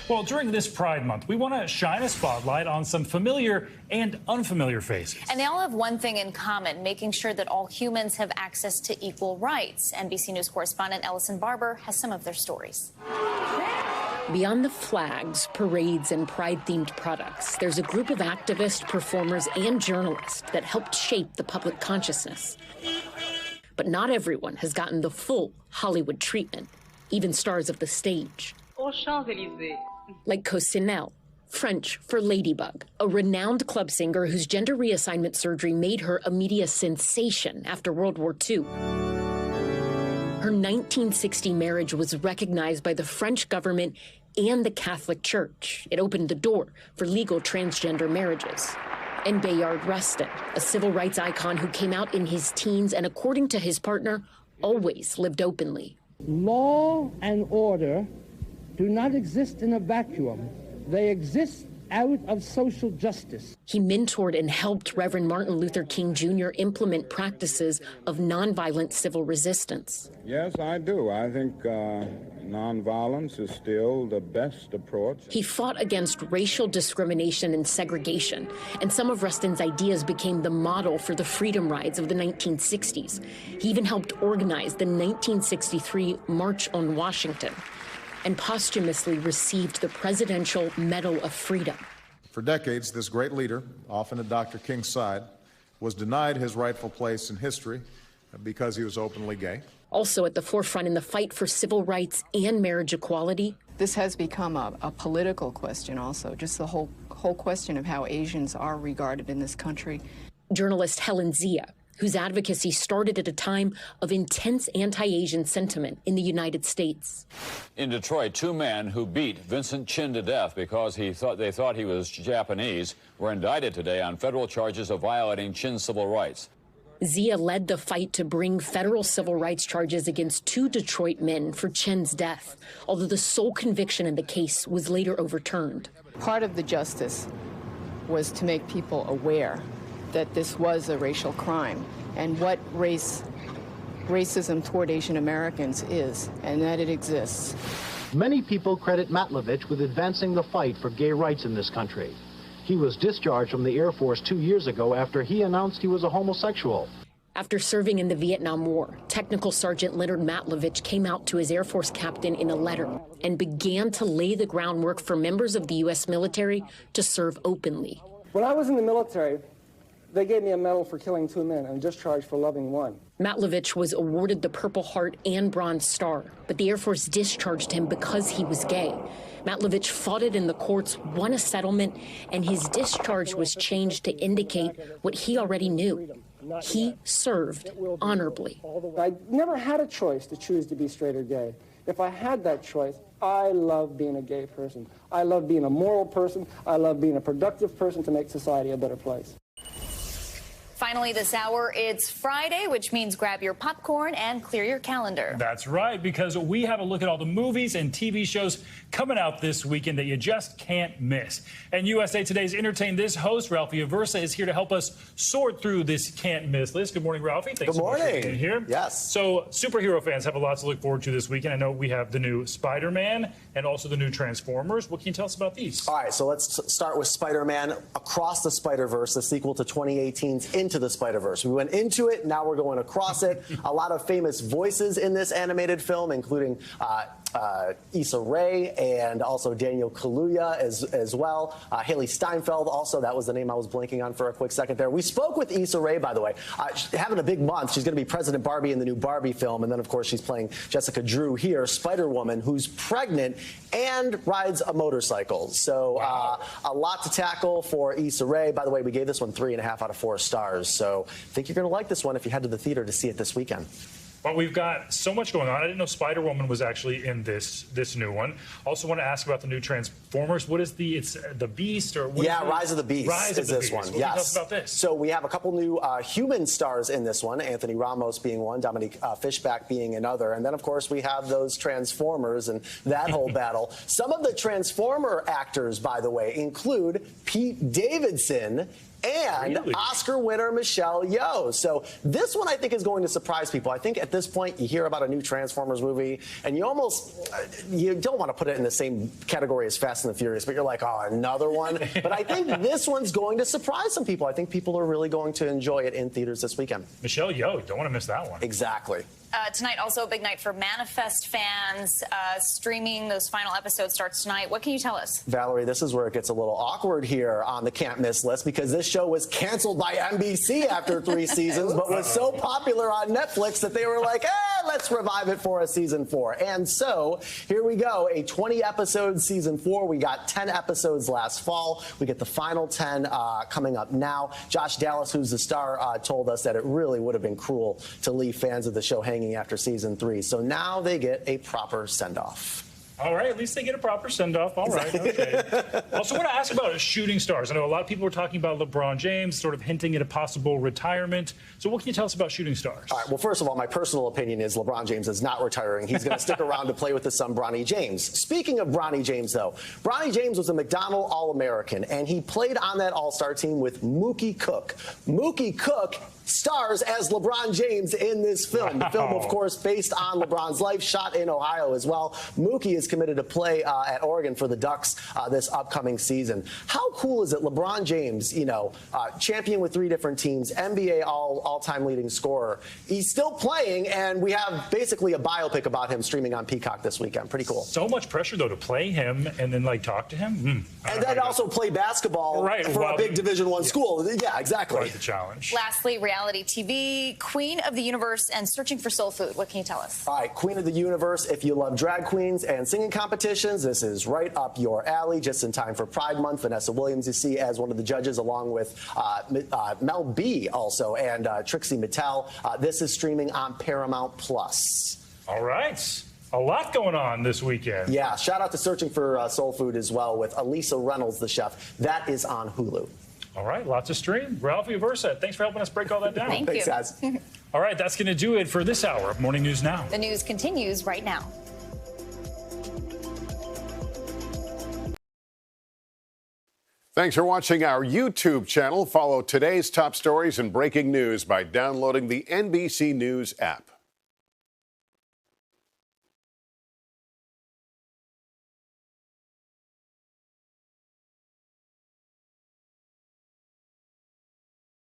Well, during this Pride Month, we want to shine a spotlight on some familiar and unfamiliar faces. And they all have one thing in common, making sure that all humans have access to equal rights. NBC News correspondent Ellison Barber has some of their stories. Beyond the flags, parades, and Pride-themed products, there's a group of activists, performers, and journalists that helped shape the public consciousness. But not everyone has gotten the full Hollywood treatment, even stars of the stage. Like Cosinelle, French for Ladybug, a renowned club singer whose gender reassignment surgery made her a media sensation after World War II. Her 1960 marriage was recognized by the French government and the Catholic Church. It opened the door for legal transgender marriages. And Bayard Rustin, a civil rights icon who came out in his teens and, according to his partner, always lived openly. Law and order do not exist in a vacuum. They exist out of social justice. He mentored and helped Reverend Martin Luther King Jr. implement practices of nonviolent civil resistance. Yes, I do. I think nonviolence is still the best approach. He fought against racial discrimination and segregation, and some of Rustin's ideas became the model for the freedom rides of the 1960s. He even helped organize the 1963 March on Washington, and posthumously received the Presidential Medal of Freedom. For decades, this great leader, often at Dr. King's side, was denied his rightful place in history because he was openly gay. Also at the forefront in the fight for civil rights and marriage equality. This has become a political question also, just the whole question of how Asians are regarded in this country. Journalist Helen Zia, whose advocacy started at a time of intense anti-Asian sentiment in the United States. In Detroit, two men who beat Vincent Chin to death because they thought he was Japanese were indicted today on federal charges of violating Chin's civil rights. Zia led the fight to bring federal civil rights charges against two Detroit men for Chin's death, although the sole conviction in the case was later overturned. Part of the justice was to make people aware that this was a racial crime and what racism toward Asian Americans is, and that it exists. Many people credit Matlovich with advancing the fight for gay rights in this country. He was discharged from the Air Force 2 years ago after he announced he was a homosexual. After serving in the Vietnam War, Technical Sergeant Leonard Matlovich came out to his Air Force captain in a letter and began to lay the groundwork for members of the U.S. military to serve openly. When I was in the military, they gave me a medal for killing 2 men and discharged for loving 1. Matlovich was awarded the Purple Heart and Bronze Star, but the Air Force discharged him because he was gay. Matlovich fought it in the courts, won a settlement, and his discharge was changed to indicate what he already knew. He served honorably. I never had a choice to choose to be straight or gay. If I had that choice, I love being a gay person. I love being a moral person. I love being a productive person to make society a better place. Finally this hour, it's Friday, which means grab your popcorn and clear your calendar. That's right, because we have a look at all the movies and TV shows coming out this weekend that you just can't miss. And USA Today's Entertain This host, Ralphie Aversa, is here to help us sort through this can't-miss list. Good morning, Ralphie. Thanks so much for being here. Yes. So superhero fans have a lot to look forward to this weekend. I know we have the new Spider-Man and also the new Transformers. What can you tell us about these? All right, so let's start with Spider-Man Across the Spider-Verse, the sequel to 2018's Into the Spider-Verse. We went into it, now we're going across it. A lot of famous voices in this animated film, including Issa Rae and also Daniel Kaluuya as well. Haley Steinfeld also, that was the name I was blanking on for a quick second there. We spoke with Issa Rae, by the way. Having a big month. She's going to be President Barbie in the new Barbie film, and then, of course, she's playing Jessica Drew here, Spider-Woman, who's pregnant and rides a motorcycle. So a lot to tackle for Issa Rae. By the way, we gave this one 3.5 out of 4 stars. So I think you're going to like this one if you head to the theater to see it this weekend. Well, we've got so much going on. I didn't know Spider-Woman was actually in this new one. Also want to ask about the new Transformers. What is it's the Beast or what Yeah, Rise of the Beast is this one. What can you tell us about this? So we have a couple new human stars in this one, Anthony Ramos being one, Dominique Fishback being another. And then, of course, we have those Transformers and that whole battle. Some of the Transformer actors, by the way, include Pete Davidson and Oscar winner Michelle Yeoh. So this one I think is going to surprise people. I think at this point you hear about a new Transformers movie and you don't want to put it in the same category as Fast and the Furious, but you're like, oh, another one. But I think this one's going to surprise some people. I think people are really going to enjoy it in theaters this weekend. Michelle Yeoh, don't want to miss that one. Exactly. Tonight, also a big night for Manifest fans. Streaming, those final episodes starts tonight. What can you tell us? Valerie, this is where it gets a little awkward here on the can't miss list because this show was canceled by NBC after 3 seasons, but was so popular on Netflix that they were like, let's revive it for a season 4. And so here we go, a 20-episode season 4. We got 10 episodes last fall. We get the final 10 coming up now. Josh Dallas, who's the star, told us that it really would have been cruel to leave fans of the show hanging after season 3. So now they get a proper send-off. All right, at least they get a proper send-off. All right, okay. Also want to ask about shooting stars. I know a lot of people were talking about LeBron James, sort of hinting at a possible retirement. So what can you tell us about shooting stars? All right, well, first of all, my personal opinion is LeBron James is not retiring. He's going to stick around to play with his son, Bronny James. Speaking of Bronny James, though, Bronny James was a McDonald All-American, and he played on that All-Star team with Mookie Cook. Mookie Cook stars as LeBron James in this film. The film, of course, based on LeBron's life, shot in Ohio as well. Mookie is committed to play at Oregon for the Ducks this upcoming season. How cool is it? LeBron James, champion with 3 different teams, NBA all-time leading scorer. He's still playing, and we have basically a biopic about him streaming on Peacock this weekend. Pretty cool. So much pressure, though, to play him and then, talk to him. And then also play basketball for a big Division I school. Yeah, exactly. Quite the challenge. Lastly, reality TV, Queen of the Universe and Searching for Soul Food. What can you tell us? All right, Queen of the Universe. If you love drag queens and singing competitions, this is right up your alley. Just in time for Pride Month, Vanessa Williams you see as one of the judges, along with Mel B also and Trixie Mattel. This is streaming on Paramount Plus. All right. A lot going on this weekend. Yeah, shout out to Searching for Soul Food as well with Elisa Reynolds, the chef. That is on Hulu. All right, lots to stream. Ralphie Aversa, thanks for helping us break all that down. Thanks, guys. All right, that's going to do it for this hour of Morning News Now. The news continues right now. Thanks for watching our YouTube channel. Follow today's top stories and breaking news by downloading the NBC News app.